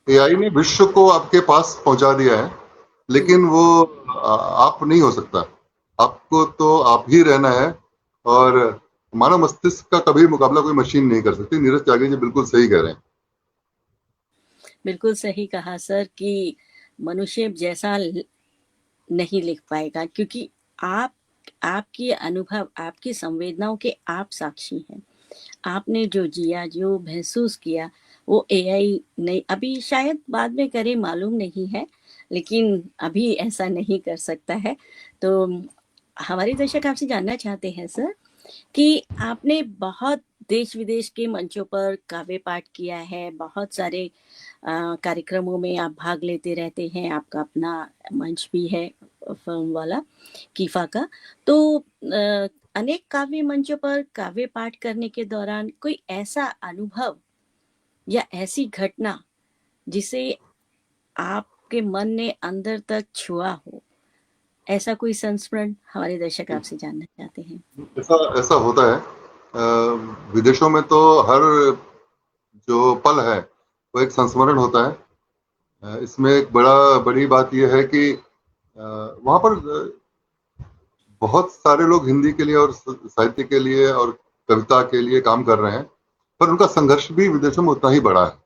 एआई ने विश्व को आपके पास पहुंचा दिया है, हम्म, लेकिन वो आप नहीं हो सकता। आपको तो आप ही रहना है। और मानव मस्तिष्क का कभी मुकाबला कोई मशीन नहीं कर सकती। नीरज त्यागी जी बिल्कुल सही कह रहे हैं। बिल्कुल सही कहा सर कि मनुष्य जैसा नहीं लिख पाएगा, क्योंकि आप आपकी अनुभव, आपकी संवेदनाओं के आप साक्षी हैं। आपने जो जिया, जो महसूस किया, वो एआई नहीं, अभी शायद बाद में करे, मालूम नहीं है, लेकिन अभी ऐसा नहीं कर सकता है। तो हमारे दर्शक आपसे जानना चाहते हैं सर कि आपने बहुत देश विदेश के मंचों पर काव्य पाठ किया है, बहुत सारे कार्यक्रमों में आप भाग लेते रहते हैं, आपका अपना मंच भी है फिल्म वाला कीफा का। तो अनेक काव्य मंचों पर काव्य पाठ करने के दौरान कोई ऐसा अनुभव या ऐसी घटना जिसे आपके मन ने अंदर तक छुआ हो, ऐसा कोई संस्मरण हमारे दर्शक आपसे जानना चाहते हैं। ऐसा ऐसा होता है। विदेशों में तो हर जो पल है वो एक संस्मरण होता है। इसमें एक बड़ी बात यह है कि वहाँ पर बहुत सारे लोग हिंदी के लिए और साहित्य के लिए और कविता के लिए काम कर रहे हैं, पर उनका संघर्ष भी विदेशों में उतना ही बड़ा है।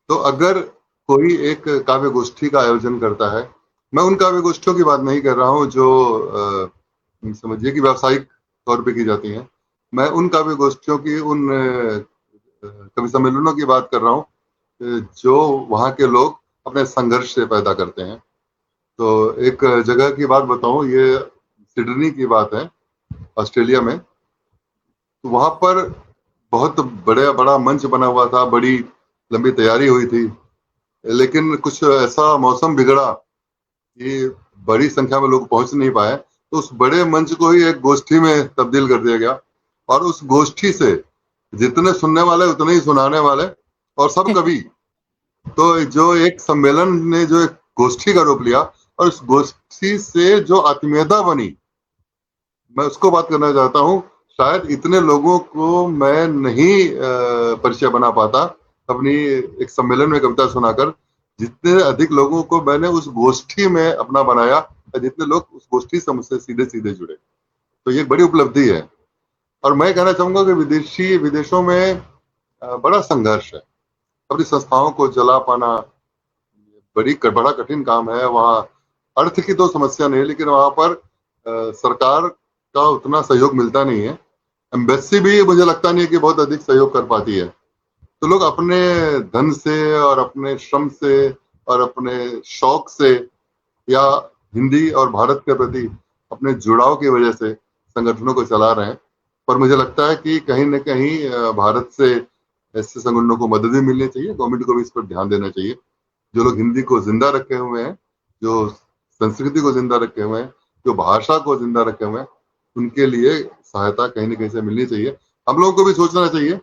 तो अगर कोई एक काव्य गोष्ठी का आयोजन करता है, मैं उन काव्य गोष्ठियों की बात नहीं कर रहा हूँ जो समझिए कि व्यावसायिक तौर पे की जाती हैं। मैं उन काव्य गोष्ठियों की, उन कवि सम्मेलनों की बात कर रहा हूँ जो वहाँ के लोग अपने संघर्ष से पैदा करते हैं। तो एक जगह की बात बताऊं, ये सिडनी की बात है, ऑस्ट्रेलिया में। तो वहां पर बहुत बड़ा मंच बना हुआ था, बड़ी लंबी तैयारी हुई थी, लेकिन कुछ ऐसा मौसम बिगड़ा कि बड़ी संख्या में लोग पहुंच नहीं पाए। तो उस बड़े मंच को ही एक गोष्ठी में तब्दील कर दिया गया, और उस गोष्ठी से जितने सुनने वाले उतने ही सुनाने वाले, और सब कवि। तो जो एक सम्मेलन ने जो एक गोष्ठी का रूप लिया, और उस गोष्ठी से जो आत्मीयता बनी, मैं उसको बात करना चाहता हूँ। शायद इतने लोगों को मैं नहीं परिचय बना पाता अपनी एक सम्मेलन में कविता सुनाकर, जितने अधिक लोगों को मैंने उस गोष्ठी में अपना बनाया, जितने लोग उस गोष्ठी से मुझसे सीधे सीधे जुड़े। तो ये एक बड़ी उपलब्धि है। और मैं कहना चाहूंगा कि विदेशों में बड़ा संघर्ष है। अपनी संस्थाओं को जला पाना बड़ा कठिन काम है। वहाँ अर्थ की तो समस्या नहीं है, लेकिन वहां पर सरकार का उतना सहयोग मिलता नहीं है। एम्बेसी भी मुझे लगता नहीं है कि बहुत अधिक सहयोग कर पाती है। तो लोग अपने धन से और अपने श्रम से और अपने शौक से, या हिंदी और भारत के प्रति अपने जुड़ाव की वजह से संगठनों को चला रहे हैं। पर मुझे लगता है कि कहीं न कहीं भारत से ऐसे संगठनों को मदद भी मिलनी चाहिए। गवर्नमेंट को भी इस पर ध्यान देना चाहिए। जो लोग हिंदी को जिंदा रखे हुए हैं, जो संस्कृति को जिंदा रखे हुए हैं, जो भाषा को जिंदा रखे हुए हैं, उनके लिए सहायता कहीं न कहीं से मिलनी चाहिए। हम लोगों को भी सोचना चाहिए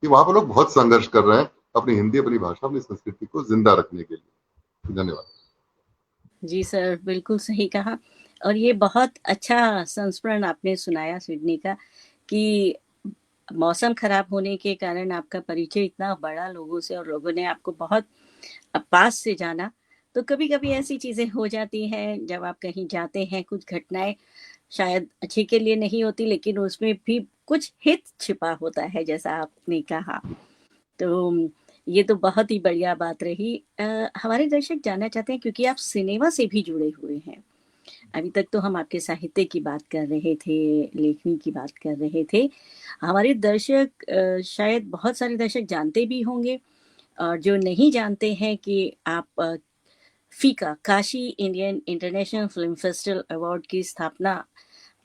कि वहां पर लोग बहुत संघर्ष कर रहे हैं अपनी हिंदी, अपनी भाषा, अपनी संस्कृति को जिंदा रखने के लिए। धन्यवाद। जी सर, बिल्कुल सही कहा। और ये बहुत अच्छा संस्मरण आपने सुनाया सिडनी का, कि मौसम खराब होने के कारण आपका परिचय इतना बड़ा लोगों से, और लोगों ने आपको बहुत पास से जाना। तो कभी कभी ऐसी चीजें हो जाती हैं जब आप कहीं जाते हैं, कुछ घटनाएं शायद अच्छे के लिए नहीं होती, लेकिन उसमें भी कुछ हित छिपा होता है, जैसा आपने कहा। तो ये तो बहुत ही बढ़िया बात रही। हमारे दर्शक जानना चाहते हैं, क्योंकि आप सिनेमा से भी जुड़े हुए हैं। अभी तक तो हम आपके साहित्य की बात कर रहे थे, लेखनी की बात कर रहे थे। हमारे दर्शक, शायद बहुत सारे दर्शक जानते भी होंगे, और जो नहीं जानते हैं कि आप फीका, Kashi Indian international film festival award की स्थापना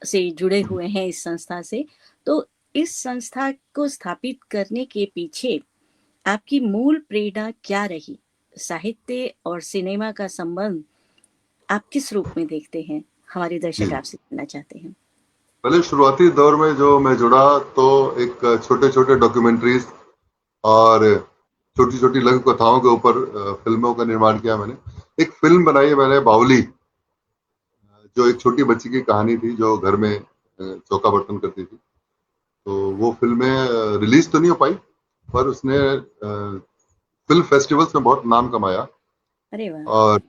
से जुड़े हुए हैं, इस संस्था से। तो इस संस्था को स्थापित करने के पीछे आपकी मूल प्रेरणा क्या रही? साहित्य और सिनेमा का संबंध आप किस रूप में देखते हैं? हमारे दर्शक आपसे जानना चाहते हैं। पहले शुरुआती दौर में जो मैं जुड़ा, तो एक छोटे छोटे डॉक्यूमेंट्रीज और छोटी छोटी लघु कथाओं के ऊपर फिल्मों का निर्माण किया मैंने। एक फिल्म बनाई है मैंने, बावली, जो एक छोटी बच्ची की कहानी थी जो घर में चौका बर्तन करती थी। तो वो फिल्में रिलीज तो नहीं हो पाई, पर उसने फिल्म फेस्टिवल्स में बहुत नाम कमाया। अरे वाह! और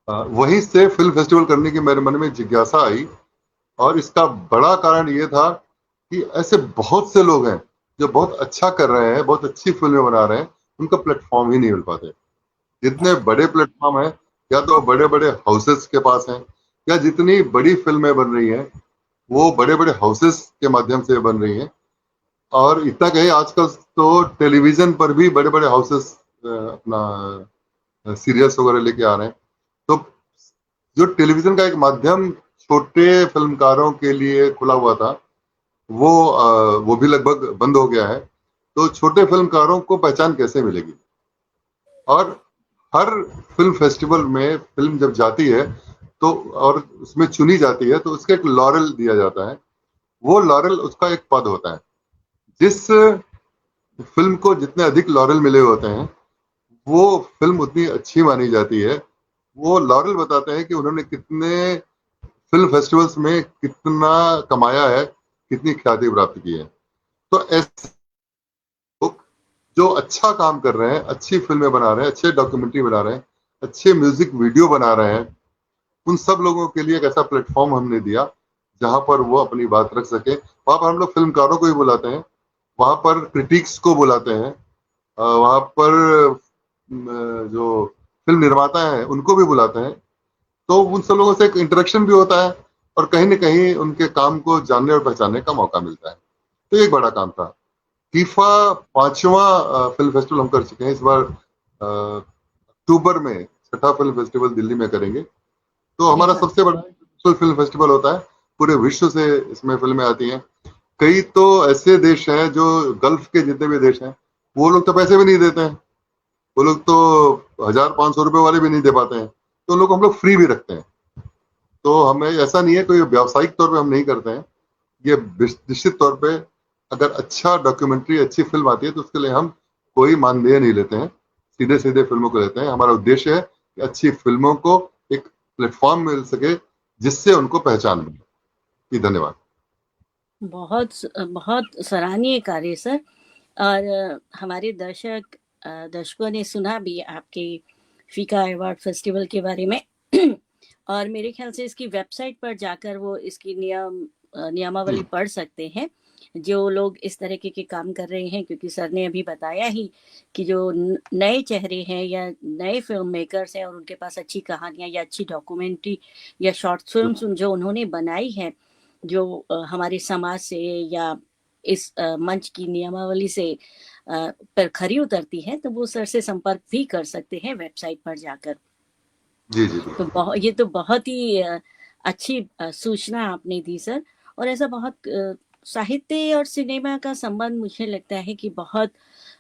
वहीं से फिल्म फेस्टिवल करने की मेरे मन में जिज्ञासा आई। और इसका बड़ा कारण ये था कि ऐसे बहुत से लोग हैं जो बहुत अच्छा कर रहे हैं, बहुत अच्छी फिल्में बना रहे हैं, उनका प्लेटफॉर्म ही नहीं मिल पाते। जितने बड़े प्लेटफॉर्म हैं, या तो बड़े बड़े हाउसेस के पास हैं, या जितनी बड़ी फिल्में बन रही हैं वो बड़े बड़े हाउसेस के माध्यम से बन रही हैं। और इतना कहे आजकल तो टेलीविजन पर भी बड़े बड़े हाउसेस अपना सीरियल्स वगैरह लेके आ रहे हैं। तो जो टेलीविजन का एक माध्यम छोटे फिल्मकारों के लिए खुला हुआ था, वो भी लगभग बंद हो गया है। तो छोटे फिल्मकारों को पहचान कैसे मिलेगी? और हर फिल्म फेस्टिवल में फिल्म जब जाती है तो और उसमें चुनी जाती है तो उसका एक लॉरेल दिया जाता है। वो लॉरेल उसका एक पद होता है। जिस फिल्म को जितने अधिक लॉरेल मिले होते हैं वो फिल्म उतनी अच्छी मानी जाती है। वो लॉरेल बताते हैं कि उन्होंने कितने फिल्म फेस्टिवल्स में कितना कमाया है, कितनी ख्याति प्राप्त की है। तो ऐसे लोग जो अच्छा काम कर रहे हैं, अच्छी फिल्में बना रहे हैं, अच्छे डॉक्यूमेंट्री बना रहे हैं, अच्छे म्यूजिक वीडियो बना रहे हैं, उन सब लोगों के लिए एक ऐसा प्लेटफॉर्म हमने दिया जहां पर वो अपनी बात रख सके। वहां पर हम लोग फिल्मकारों को भी बुलाते हैं, वहां पर क्रिटिक्स को बुलाते हैं, वहां पर जो फिल्म निर्माता हैं उनको भी बुलाते हैं। तो उन सब लोगों से एक इंटरेक्शन भी होता है और कहीं न कहीं उनके काम को जानने और पहचानने का मौका मिलता है। तो ये एक बड़ा काम था। फीफा 5वां फिल्म फेस्टिवल हम कर चुके हैं। इस बार अक्टूबर में छठा फिल्म फेस्टिवल दिल्ली में करेंगे। तो जी हमारा हाँ। सबसे बड़ा फिल्म फेस्टिवल होता है। पूरे विश्व से इसमें फिल्में आती हैं। कई तो ऐसे देश हैं जो गल्फ के जितने भी देश हैं, वो लोग तो पैसे भी नहीं देते हैं। वो लोग तो 1,000-500 रुपए वाले भी नहीं दे पाते हैं। तो लोग हम लोग फ्री भी रखते हैं। तो हमें ऐसा नहीं है, कोई व्यावसायिक तौर पे हम नहीं करते हैं। ये निश्चित तौर पे अगर अच्छा डॉक्यूमेंट्री, अच्छी फिल्म आती है तो उसके लिए हम कोई मानदेय नहीं लेते हैं। सीधे सीधे फिल्मों को लेते हैं। हमारा उद्देश्य है कि अच्छी फिल्मों को एक प्लेटफॉर्म मिल सके जिससे उनको पहचान मिले। जी, धन्यवाद। बहुत बहुत सराहनीय कार्य सर। और हमारे दर्शकों ने सुना भी आपके फीका अवार्ड फेस्टिवल के बारे में। और मेरे ख्याल से इसकी वेबसाइट पर जाकर वो इसकी नियमावली जी, पढ़ सकते हैं जो लोग इस तरह के काम कर रहे हैं, क्योंकि सर ने अभी बताया ही कि जो नए चेहरे हैं या नए फिल्म मेकर्स हैं और उनके पास अच्छी कहानियां या अच्छी डॉक्यूमेंट्री या शॉर्ट फिल्म्स जो उन्होंने बनाई है, जो हमारे समाज से या इस मंच की नियमावली से पर खरी उतरती है, तो वो सर से संपर्क भी कर सकते हैं वेबसाइट पर जाकर। जी, जी, तो बिल्कुल। ये तो बहुत ही अच्छी सूचना आपने दी सर। और ऐसा बहुत साहित्य और सिनेमा का संबंध मुझे लगता है कि बहुत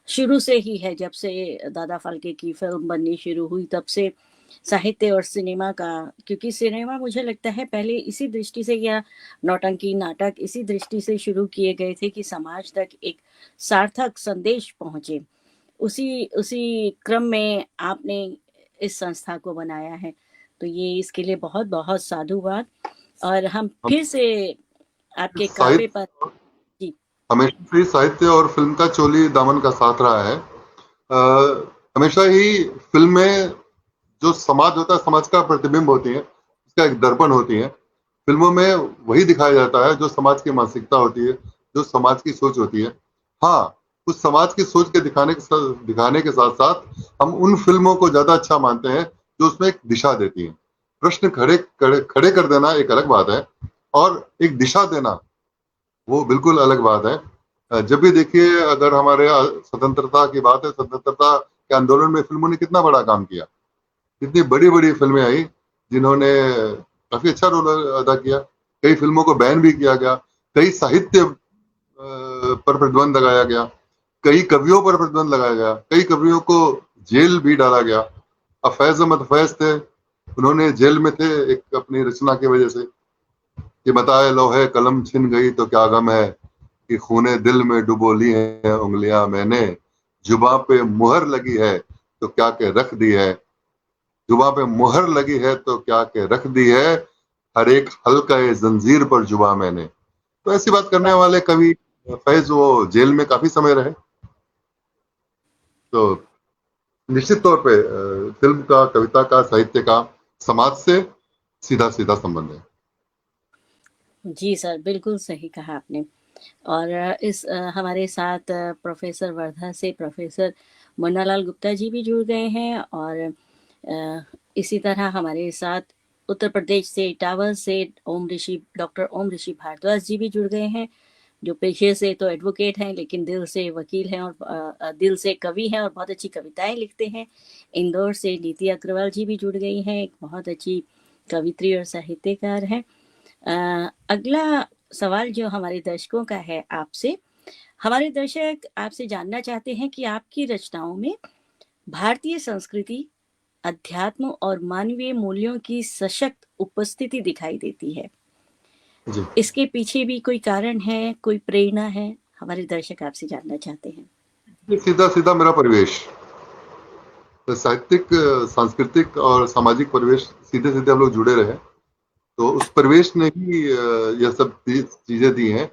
शुरू से ही है। जब से दादा फाल्के की फिल्म बननी शुरू हुई तब से साहित्य और सिनेमा का, क्योंकि सिनेमा मुझे लगता है पहले इसी दृष्टि से, या नौटंकी नाटक इसी दृष्टि से शुरू किए गए थे कि समाज तक एक सार्थक संदेश पहुंचे। उसी उसी क्रम में आपने इस संस्था को बनाया है, तो ये इसके लिए बहुत बहुत साधुवाद। और हम हम फिर से आपके काव्य पर। साहित्य जी। हमेशा से साहित्य और फिल्म का चोली दामन का साथ रहा है। हमेशा ही फिल्में जो समाज होता है, समाज का प्रतिबिंब होती है, उसका एक दर्पण होती है। फिल्मों में वही दिखाया जाता है जो समाज की मानसिकता होती है, जो समाज की सोच होती है। हाँ, उस समाज की सोच के दिखाने के साथ साथ हम उन फिल्मों को ज्यादा अच्छा मानते हैं जो उसमें एक दिशा देती हैं। प्रश्न खड़े कर देना एक अलग बात है और एक दिशा देना वो बिल्कुल अलग बात है। जब भी देखिए, अगर हमारे स्वतंत्रता की बात है, स्वतंत्रता के आंदोलन में फिल्मों ने कितना बड़ा काम किया। इतनी बड़ी बड़ी फिल्में आई जिन्होंने काफी अच्छा रोल अदा किया। कई फिल्मों को बैन भी किया गया। कई साहित्य पर प्रतिबंध लगाया गया। कई कवियों पर प्रतिबंध लगाया गया। कई कवियों को जेल भी डाला गया। अब फैज अहमद फैज थे, उन्होंने जेल में थे एक अपनी रचना की वजह से कि बताए लोहे कलम छिन गई तो क्या गम है कि खूने दिल में डुबो ली है उंगलियां मैंने, जुबां पे मुहर लगी है तो क्या के रख दी है, जुबां पे मुहर लगी है तो क्या के रख दी है, हर एक हल्का जंजीर पर जुबा मैंने। तो ऐसी बात करने वाले कवि फैज वो जेल में काफी समय रहे। तो निश्चित तौर पे फिल्म का, कविता का, साहित्य का समाज से सीधा सीधा संबंध है। जी सर, बिल्कुल सही कहा आपने। और हमारे साथ प्रोफेसर वर्धा से प्रोफेसर मुन्नालाल गुप्ता जी भी जुड़ गए हैं। और इसी तरह हमारे साथ उत्तर प्रदेश से इटावा से डॉक्टर ओम ऋषि भारद्वाज जी भी जुड़ गए हैं। जो पेशे से तो एडवोकेट हैं लेकिन दिल से वकील हैं और दिल से कवि हैं और बहुत अच्छी कविताएं लिखते हैं। इंदौर से नीति अग्रवाल जी भी जुड़ गई हैं, एक बहुत अच्छी कवित्री और साहित्यकार हैं। अगला सवाल जो हमारे दर्शकों का है आपसे, हमारे दर्शक आपसे जानना चाहते हैं कि आपकी रचनाओं में भारतीय संस्कृति, अध्यात्म और मानवीय मूल्यों की सशक्त उपस्थिति दिखाई देती है। जी। इसके पीछे भी कोई कारण है, कोई प्रेरणा है? हमारे दर्शक आपसे जानना चाहते हैं। ये सीधा सीधा मेरा परिवेश, साहित्यिक, सांस्कृतिक और सामाजिक परिवेश सीधे सीधे हम लोग जुड़े रहे, तो उस परिवेश ने ही यह सब चीजें दी हैं।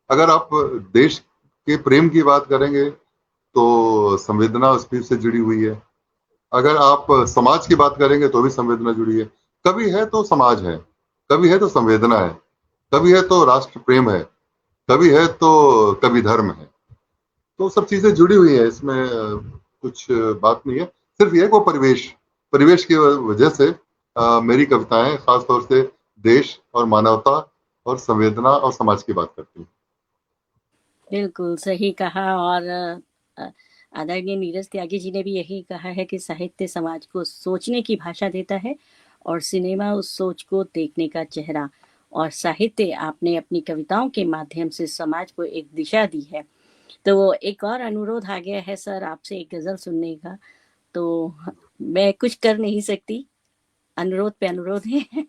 अगर आप देश के प्रेम की बात करेंगे तो संवेदना उस से जुड़ी हुई है। अगर आप समाज की बात करेंगे तो भी संवेदना जुड़ी है। कभी है तो समाज है, कभी है तो संवेदना है, कभी है तो राष्ट्र प्रेम है, कभी है तो कभी धर्म है। तो सब चीजें जुड़ी हुई है, इसमें कुछ बात नहीं है। सिर्फ ये वो परिवेश की वजह से मेरी कविताएं खासतौर से देश और मानवता और संवेदना और समाज की बात करती हैं। बिल्कुल सही कहा। और आदरणीय नीरज त्यागी जी ने भी यही कहा है कि साहित्य समाज को सोचने की भाषा देता है और सिनेमा उस सोच को देखने का चेहरा। और साहित्य आपने अपनी कविताओं के माध्यम से समाज को एक दिशा दी है। तो एक और अनुरोध आ गया है सर आपसे एक गजल सुनने का, तो मैं कुछ कर नहीं सकती, अनुरोध पे अनुरोध है।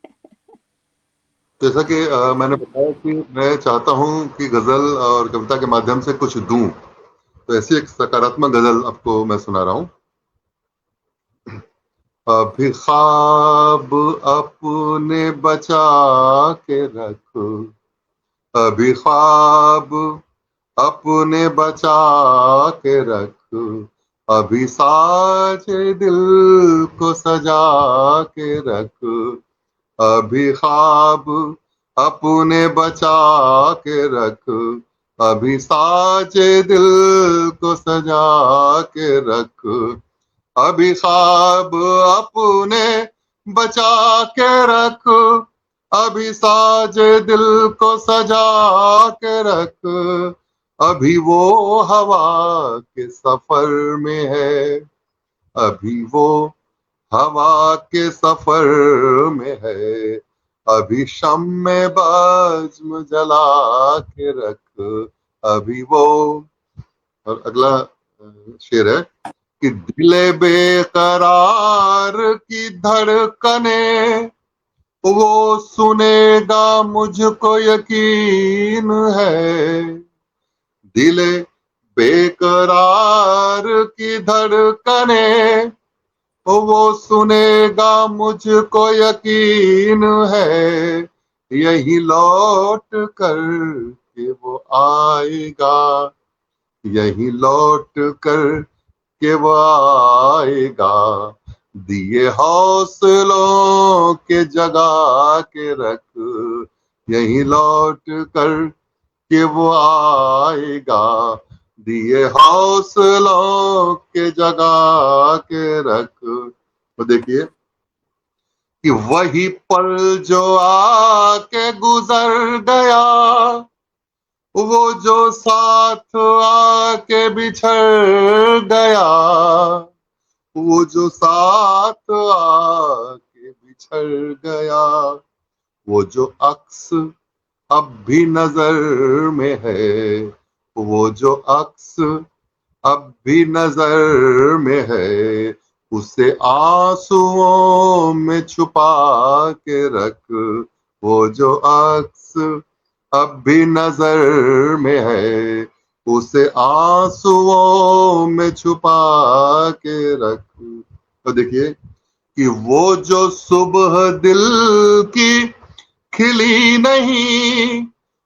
जैसा कि मैंने बताया कि मैं चाहता हूं कि गजल और कविता के माध्यम से कुछ दूं, तो ऐसी एक सकारात्मक गजल आपको मैं सुना रहा हूं। अभी ख्वाब अपने बचा के रखो, अभी ख्वाब अपने बचा के रख, अभी साजे दिल को सजा के रख, अभी ख्वाब अपने बचा के रख, अभी साजे दिल को सजा के रख, अभी ख्वाब अपने बचा के रख, अभी साजे दिल को सजा के रख, अभी वो हवा के सफर में है, अभी वो हवा के सफर में है, अभी शम्मे बज़्म जला के रख, अभी वो। और अगला शेर है कि दिले बेकरार की धड़कने, वो सुनेगा मुझको यकीन है, दिले बेकरार की धड़कने, वो सुनेगा मुझको यकीन है, यही लौट कर के वो आएगा, यही लौट कर के वो आएगा, दिए हौसलों के जगा के रख, यही लौट कर के वो आएगा, दिए हौसलों के जगा के रख। तो देखिए कि वही पल जो आके गुजर गया, वो जो साथ आके बिछड़ गया, वो जो साथ आके बिछड़ गया, वो जो अक्स अब भी नजर में है, वो जो अक्स अब भी नजर में है, उसे आंसुओं में छुपा के रख, वो जो अक्स अब भी नजर में है, उसे आंसुओं में छुपा के रख। तो देखिए कि वो जो सुबह दिल की खिली नहीं,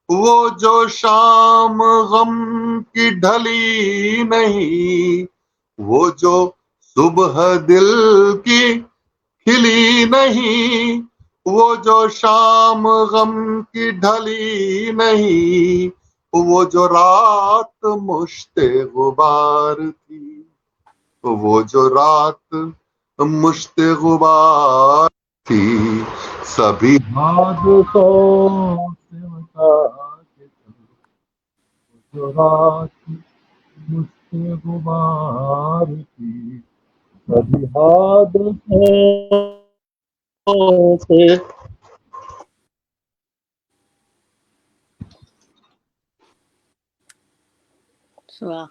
वो जो शाम गम की ढली नहीं, वो जो सुबह दिल की खिली नहीं, वो जो शाम गम की ढली नहीं, वो जो रात मुश्ते गुबार थी, वो जो रात मुश्ते गुबार थी, सभी हादसों से बचा के चलो। जो रात मुझसे गुबार थी, कभी हादसों से। वाह,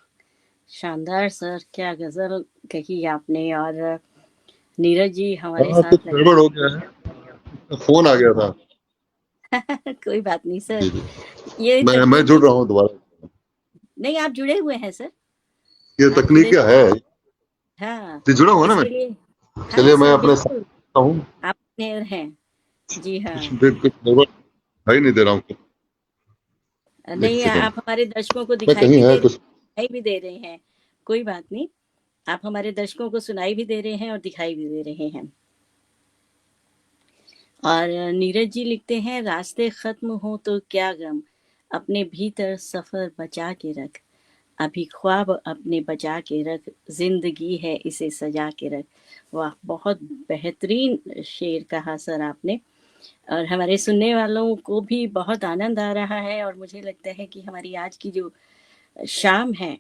शानदार सर, क्या गजल कही आपने। और नीरज जी हमारे हाँ, कुछ साथ लगे। गड़बड़ हो गया है, फोन आ गया था। कोई बात नहीं सर, जी जी, ये मैं जुड़ तकनीकी। रहा हूँ दोबारा। नहीं, आप जुड़े हुए हैं सर, ये आप तकनीक जुड़े। क्या है? हाँ, जी, जुड़ा हुआ ना मैं। इसके लिए। हाँ चलिए, मैं सर, अपने साथ बिल्कुल। रखता हूँ। आप नेर हैं। जी हाँ। कुछ कुछ गड़बड़ दिखाई नहीं दे रहा हूँ। एक नहीं, सेकंड, आप हमारे दर्शकों को मैं दिखाई कहीं भी है दे रहे, कुछ। दिखाई भी दे रहे हैं। कोई बात नहीं, आप हमारे दर्शकों को सुनाई भी दे रहे हैं और दिखाई भी दे रहे हैं। और नीरज जी लिखते हैं, रास्ते खत्म हो तो क्या गम, अपने भीतर सफर बचा के रख, अभी ख्वाब अपने बचा के रख, जिंदगी है इसे सजा के रख। वाह, बहुत बेहतरीन शेर कहा सर आपने। और हमारे सुनने वालों को भी बहुत आनंद आ रहा है, और मुझे लगता है कि हमारी आज की जो शाम है,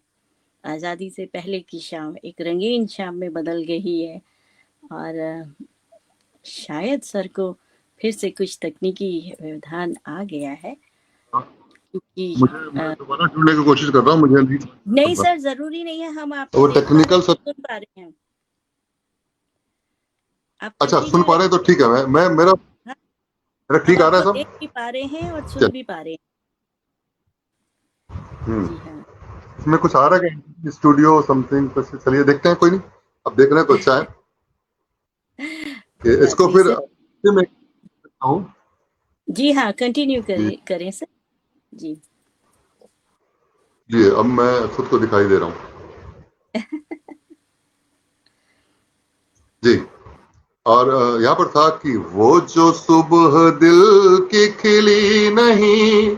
आज़ादी से पहले की शाम एक रंगीन शाम में बदल गई है। और शायद सर को फिर से कुछ तकनीकी व्यवधान आ गया है, क्योंकि मैं दोबारा जुड़ने की कोशिश कर रहा हूँ, मुझे नहीं नहीं समझ में। सर, जरूरी नहीं है, हम आपको वो देख पा रहे टेक्निकल सब। हैं, सुन पा रहे हैं। आप अच्छा, सुन कंटिन्यू पा रहे हैं तो ठीक है। मैं मेरा रखें। मेरा हम ठीक आ रहा आपको है सब। देख भी पा रहे हैं और चल। सुन भी पा रहे हैं। हम्म। जी हाँ। इसमें कुछ आ रहा है क्या, स्टूडियो समथिंग कुछ? चलिए देखते हैं, कोई नहीं। अब देख रहे हैं तो अच्छा है। कोई बात इसको नहीं फिर सर। मैं कहता हूँ जी हाँ, कंटिन्यू कि करें करें सर। जी। जी, अब मैं खुद को दिखाई दे रहा हूँ। जी। और यहाँ पर था कि वो जो सुबह दिल की खिली नहीं,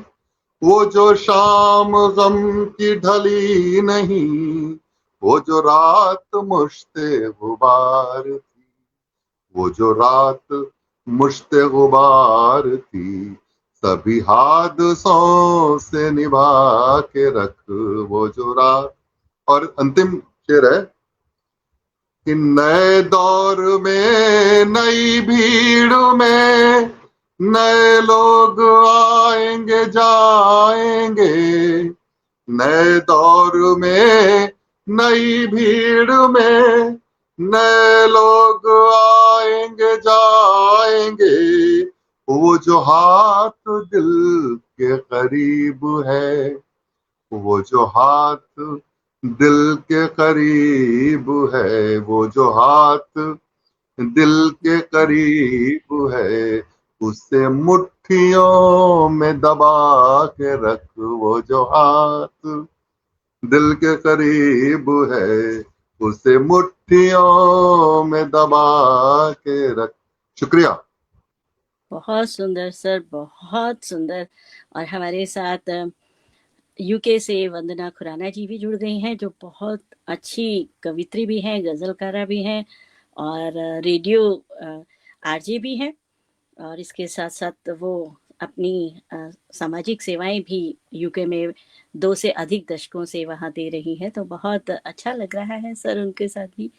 वो जो शाम गम की ढली नहीं, वो जो रात मुश्ते गुबार थी, वो जो रात मुश्ते गुबार थी, सभी हादसों से निभा के रख, वो जो रात। और अंतिम शेर है कि नए दौर में नई भीड़ में नए लोग आएंगे जाएंगे, नए दौर में नई भीड़ में नए लोग आएंगे जाएंगे, वो जो हाथ दिल के करीब है, वो जो हाथ दिल के करीब है, वो जो हाथ दिल के करीब है, उसे मुट्ठियों में दबा के रख, वो जो हाथ दिल के करीब है, उसे मुट्ठियों में दबा के रख। शुक्रिया। बहुत सुंदर सर, बहुत सुंदर। और हमारे साथ यूके से वंदना खुराना जी भी जुड़ गई हैं, जो बहुत अच्छी कवित्री भी हैं, गजलकारा भी हैं, और रेडियो आरजे भी हैं। और इसके साथ साथ वो अपनी सामाजिक सेवाएं भी यूके में 2 से अधिक दशकों से वहाँ दे रही हैं। तो बहुत अच्छा लग रहा है सर उनके साथ भी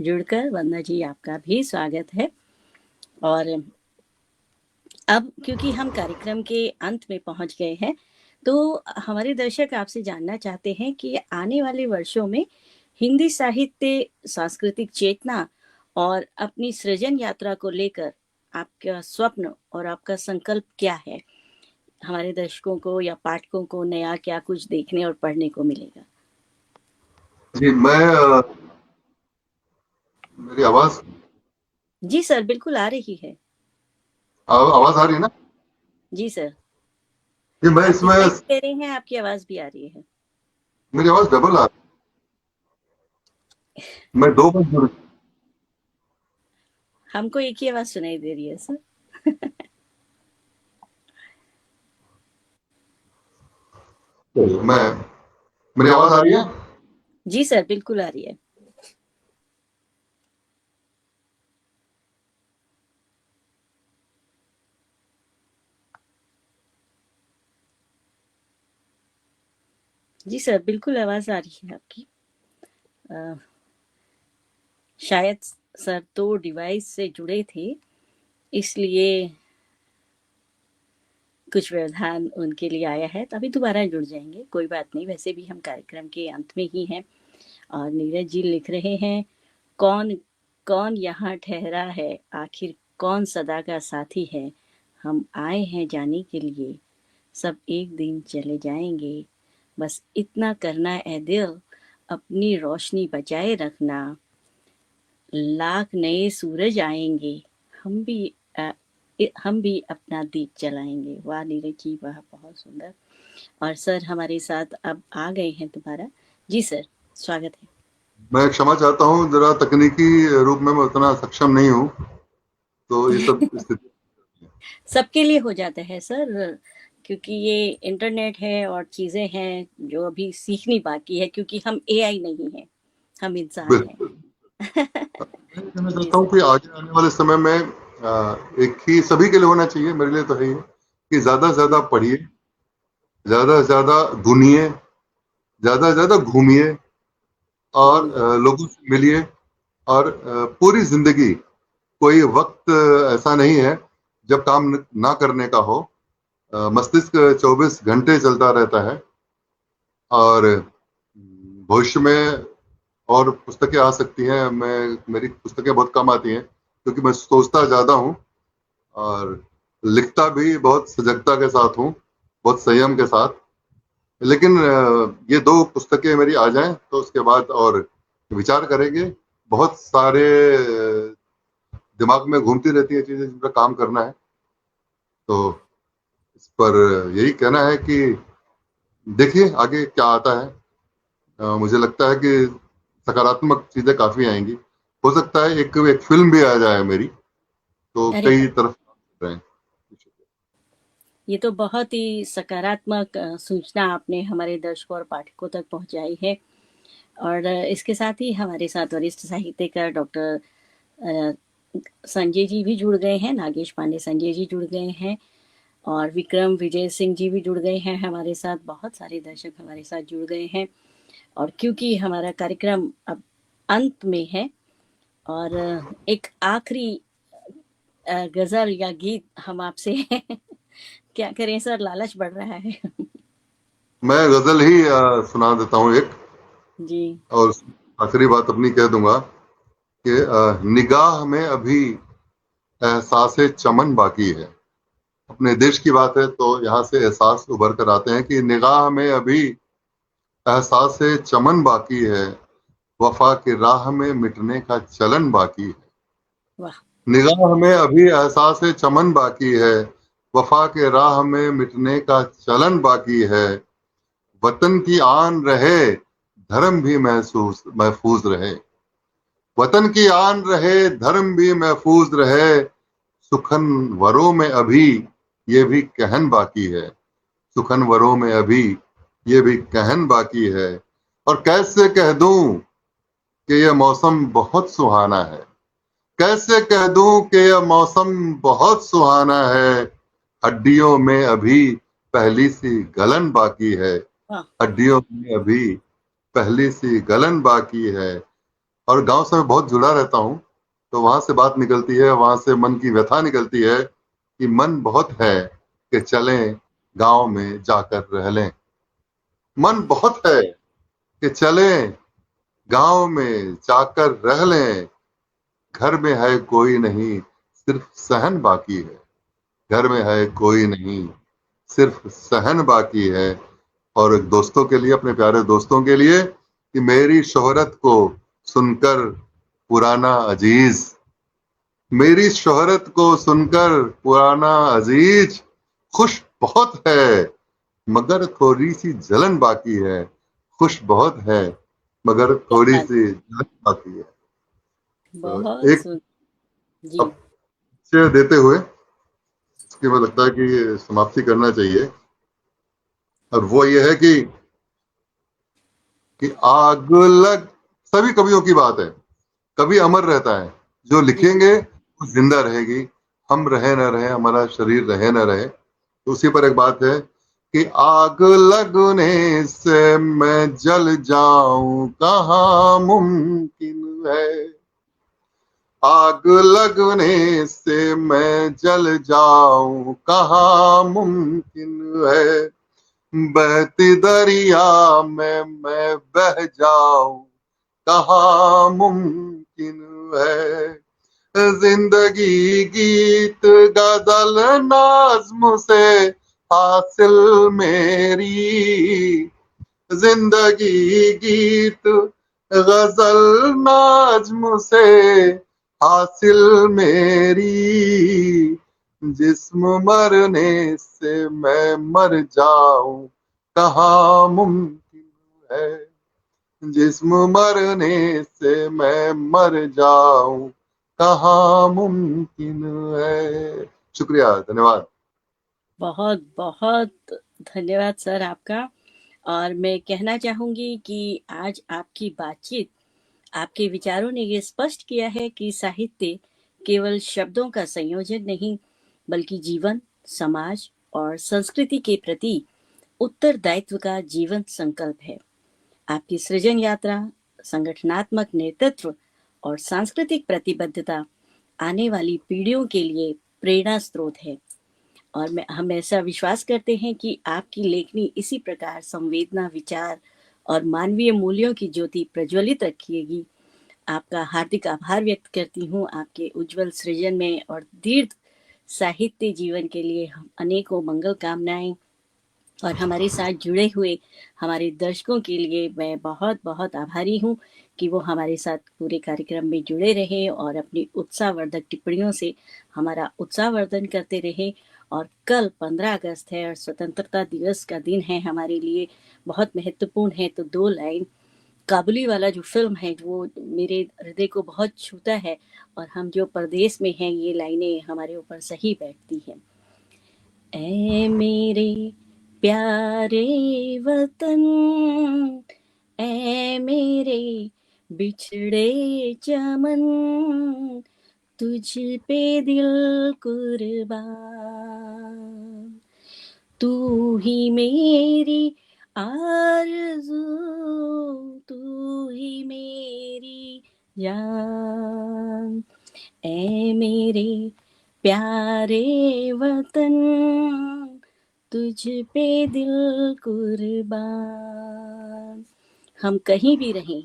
जुड़कर। वंदना जी, आपका भी स्वागत है। और अब क्योंकि हम कार्यक्रम के अंत में पहुंच गए हैं, तो हमारे दर्शक आपसे जानना चाहते हैं कि आने वाले वर्षों में हिंदी साहित्य, सांस्कृतिक चेतना और अपनी सृजन यात्रा को लेकर आपका स्वप्न और आपका संकल्प क्या है। हमारे दर्शकों को या पाठकों को नया क्या कुछ देखने और पढ़ने को मिलेगा। जी, मेरी आवाज जी सर, बिल्कुल आ रही है। आवाज आ रही है ना? जी सर, जी, मैं आप इसमें दिखाई भी दे रहे हैं, आपकी आवाज भी आ रही है। मेरी आवाज डबल आ रही है। मैं दो बार जुड़। हमको एक ही आवाज सुनाई दे रही है सर। मैं मेरी आवाज आ रही है? जी सर, बिल्कुल आ रही है। जी सर, बिल्कुल आवाज़ आ रही है आपकी। अ, शायद सर तो डिवाइस से जुड़े थे, इसलिए कुछ व्यवधान उनके लिए आया है, तो अभी दोबारा जुड़ जाएँगे, कोई बात नहीं। वैसे भी हम कार्यक्रम के अंत में ही हैं। और नीरज जी लिख रहे हैं, कौन कौन यहाँ ठहरा है, आखिर कौन सदा का साथी है, हम आए हैं जाने के लिए, सब एक दिन चले जाएंगे, बस इतना करना ए दिल, अपनी रोशनी बचाए रखना, लाख नए सूरज आएंगे, हम भी हम भी अपना दीप जलाएंगे। वाह नीरज जी वाह, बहुत सुंदर। और सर हमारे साथ अब आ गए हैं दोबारा। जी सर, स्वागत है। मैं क्षमा चाहता हूँ, जरा तकनीकी रूप में मैं उतना सक्षम नहीं हूँ, तो ये सब स्थिति। सबके लिए हो जाता है सर, क्योंकि ये इंटरनेट है और चीजें हैं जो अभी सीखनी बाकी है, क्योंकि हम एआई नहीं है, हम इंसान हैं। बिल्कुल। मैं कहना जी चाहता हूँ सर। कि आगे आने वाले समय में एक ही सभी के लिए होना चाहिए, मेरे लिए तो है ही, कि ज्यादा से ज्यादा पढ़िए, ज्यादा से ज्यादा घूमिए, ज्यादा से ज्यादा घूमिए, और हम्म। लोगों से मिलिए। और पूरी जिंदगी, कोई वक्त ऐसा नहीं है जब काम ना करने का हो। मस्तिष्क 24 घंटे चलता रहता है, और भविष्य में और पुस्तकें आ सकती हैं। मेरी पुस्तकें बहुत कम आती हैं, क्योंकि मैं सोचता ज्यादा हूँ, और लिखता भी बहुत सजगता के साथ हूँ, बहुत संयम के साथ। लेकिन ये दो पुस्तकें मेरी आ जाएं तो उसके बाद और विचार करेंगे। बहुत सारे दिमाग में घूमती रहती है चीजें जिन पर काम करना है। तो इस पर यही कहना है कि देखिए आगे क्या आता है। मुझे लगता है कि सकारात्मक चीजें काफी आएंगी। हो सकता है एक एक फिल्म भी आ जाए मेरी, तो अरे कई वाह, तरफ रहे हैं। ये तो बहुत ही सकारात्मक सूचना आपने हमारे दर्शकों और पाठकों तक पहुंचाई है। और इसके साथ ही हमारे साथ वरिष्ठ साहित्यकार डॉक्टर संजय जी भी जुड़ गए हैं, नागेश पांडे संजय जी जुड़ गए हैं, और विक्रम विजय सिंह जी भी जुड़ गए हैं हमारे साथ। बहुत सारे दर्शक हमारे साथ जुड़ गए हैं। और क्योंकि हमारा कार्यक्रम अब अंत में है, और एक आखिरी गजल या गीत हम आपसे क्या करें सर, लालच बढ़ रहा है। मैं गजल ही सुना देता हूँ एक, जी। और आखिरी बात अपनी कह दूंगा कि निगाह में अभी एहसास चमन बाकी है। अपने देश की बात है तो यहाँ से एहसास उभर कर आते हैं कि निगाह में अभी एहसास चमन बाकी है, वफा की राह में मिटने का चलन बाकी है। वाह। निगाह में अभी एहसास चमन बाकी है, वफा के राह में मिटने का चलन बाकी है। वतन की आन रहे, धर्म भी महसूस महफूज रहे। वतन की आन रहे, धर्म भी महफूज रहे। सुखन वरों में अभी ये भी कहन बाकी है। सुखन वरों में अभी ये भी कहन बाकी है। और कैसे कह दूं कि यह मौसम बहुत सुहाना है। कैसे कह दूं कि यह मौसम बहुत सुहाना है। हड्डियों में अभी पहली सी गलन बाकी है। वाह। हड्डियों में अभी पहली सी गलन बाकी है। और गांव से मैं बहुत जुड़ा रहता हूँ, तो वहां से बात निकलती है, वहां से मन की व्यथा निकलती है कि मन बहुत है कि चलें गांव में जाकर रह लें। मन बहुत है कि चलें गांव में जाकर रह लें। घर में है कोई नहीं, सिर्फ सहन बाकी है। घर में है कोई नहीं, सिर्फ सहन बाकी है। और दोस्तों के लिए, अपने प्यारे दोस्तों के लिए, कि मेरी शोहरत को सुनकर पुराना अजीज, मेरी शोहरत को सुनकर पुराना अजीज खुश बहुत है, मगर थोड़ी सी जलन बाकी है। खुश बहुत है, मगर क्या थोड़ी बात, सी जलन बाकी है। तो बहुत एक सुन। जी। अच्छे देते हुए इसकी मुझे लगता है कि समाप्ति करना चाहिए, और वो ये है कि आग लग, सभी कवियों की बात है, कवि अमर रहता है। जो जी। लिखेंगे वो जिंदा रहेगी। हम रहे न रहे, हमारा शरीर रहे न रहे, तो उसी पर एक बात है कि आग लगने से मैं जल जाऊं कहाँ मुमकिन है। आग लगने से मैं जल जाऊं कहाँ मुमकिन है। बहती दरिया में मैं बह जाऊं कहाँ मुमकिन है। जिंदगी गीत गजल नाज़्म से हासिल मेरी। जिंदगी गीत गजल नाज़्म से हासिल मेरी। जिस्म मरने से मैं मर जाऊं कहाँ मुमकिन है। जिस्म मरने से मैं मर जाऊं कहाँ मुमकिन है। शुक्रिया, धन्यवाद। बहुत बहुत धन्यवाद सर आपका। और मैं कहना चाहूंगी कि आज आपकी बातचीत, आपके विचारों ने ये स्पष्ट किया है कि साहित्य केवल शब्दों का संयोजन नहीं, बल्कि जीवन, समाज और संस्कृति के प्रति उत्तरदायित्व का जीवंत संकल्प है। आपकी सृजन यात्रा, संगठनात्मक नेतृत्व और सांस्कृतिक प्रतिबद्धता आने वाली पीढ़ियों के लिए प्रेरणा स्रोत है। और हम ऐसा विश्वास करते हैं कि आपकी लेखनी इसी प्रकार संवेदना, विचार और मानवीय मूल्यों की ज्योति प्रज्वलित रखेगी। आपका हार्दिक आभार व्यक्त करती हूँ आपके उज्जवल सृजन में और दीर्घ साहित्य जीवन के लिए हम अनेकों मंगल कामनाएं। और हमारे साथ जुड़े हुए हमारे दर्शकों के लिए मैं बहुत बहुत आभारी हूँ कि वो हमारे साथ पूरे कार्यक्रम में जुड़े रहे और अपनी उत्साहवर्धक टिप्पणियों से हमारा उत्साहवर्धन करते रहे। और कल 15 अगस्त है और स्वतंत्रता दिवस का दिन है हमारे लिए, बहुत महत्वपूर्ण है। तो 2 लाइन काबुली वाला जो फिल्म है वो मेरे हृदय को बहुत छूता है, और हम जो परदेश में हैं ये लाइनें हमारे ऊपर सही बैठती हैं। ऐ मेरे प्यारे वतन, ऐ मेरे बिछड़े चमन, तुझ पे दिल कुर्बान। तू ही मेरी आरज़ू, तू ही मेरी जान। ऐ मेरे प्यारे वतन, तुझ पे दिल कुर्बान। हम कहीं भी रहें,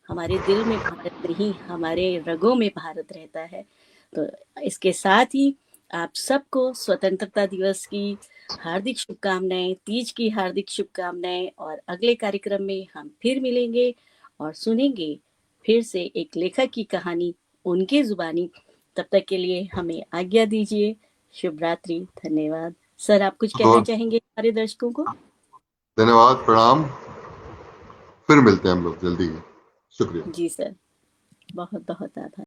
हमारे दिल में भारत नहीं, हमारे रगों में भारत रहता है। तो इसके साथ ही आप सबको स्वतंत्रता दिवस की हार्दिक शुभकामनाएं, तीज की हार्दिक शुभकामनाएं। और अगले कार्यक्रम में हम फिर मिलेंगे और सुनेंगे फिर से एक लेखक की कहानी उनके जुबानी। तब तक के लिए हमें आज्ञा दीजिए। शुभ रात्रि, धन्यवाद। सर, आप कुछ कहना बहुत चाहेंगे हमारे दर्शकों को? धन्यवाद, प्रणाम। फिर मिलते हैं हम लोग जल्दी ही। शुक्रिया। जी सर, बहुत बहुत आभार।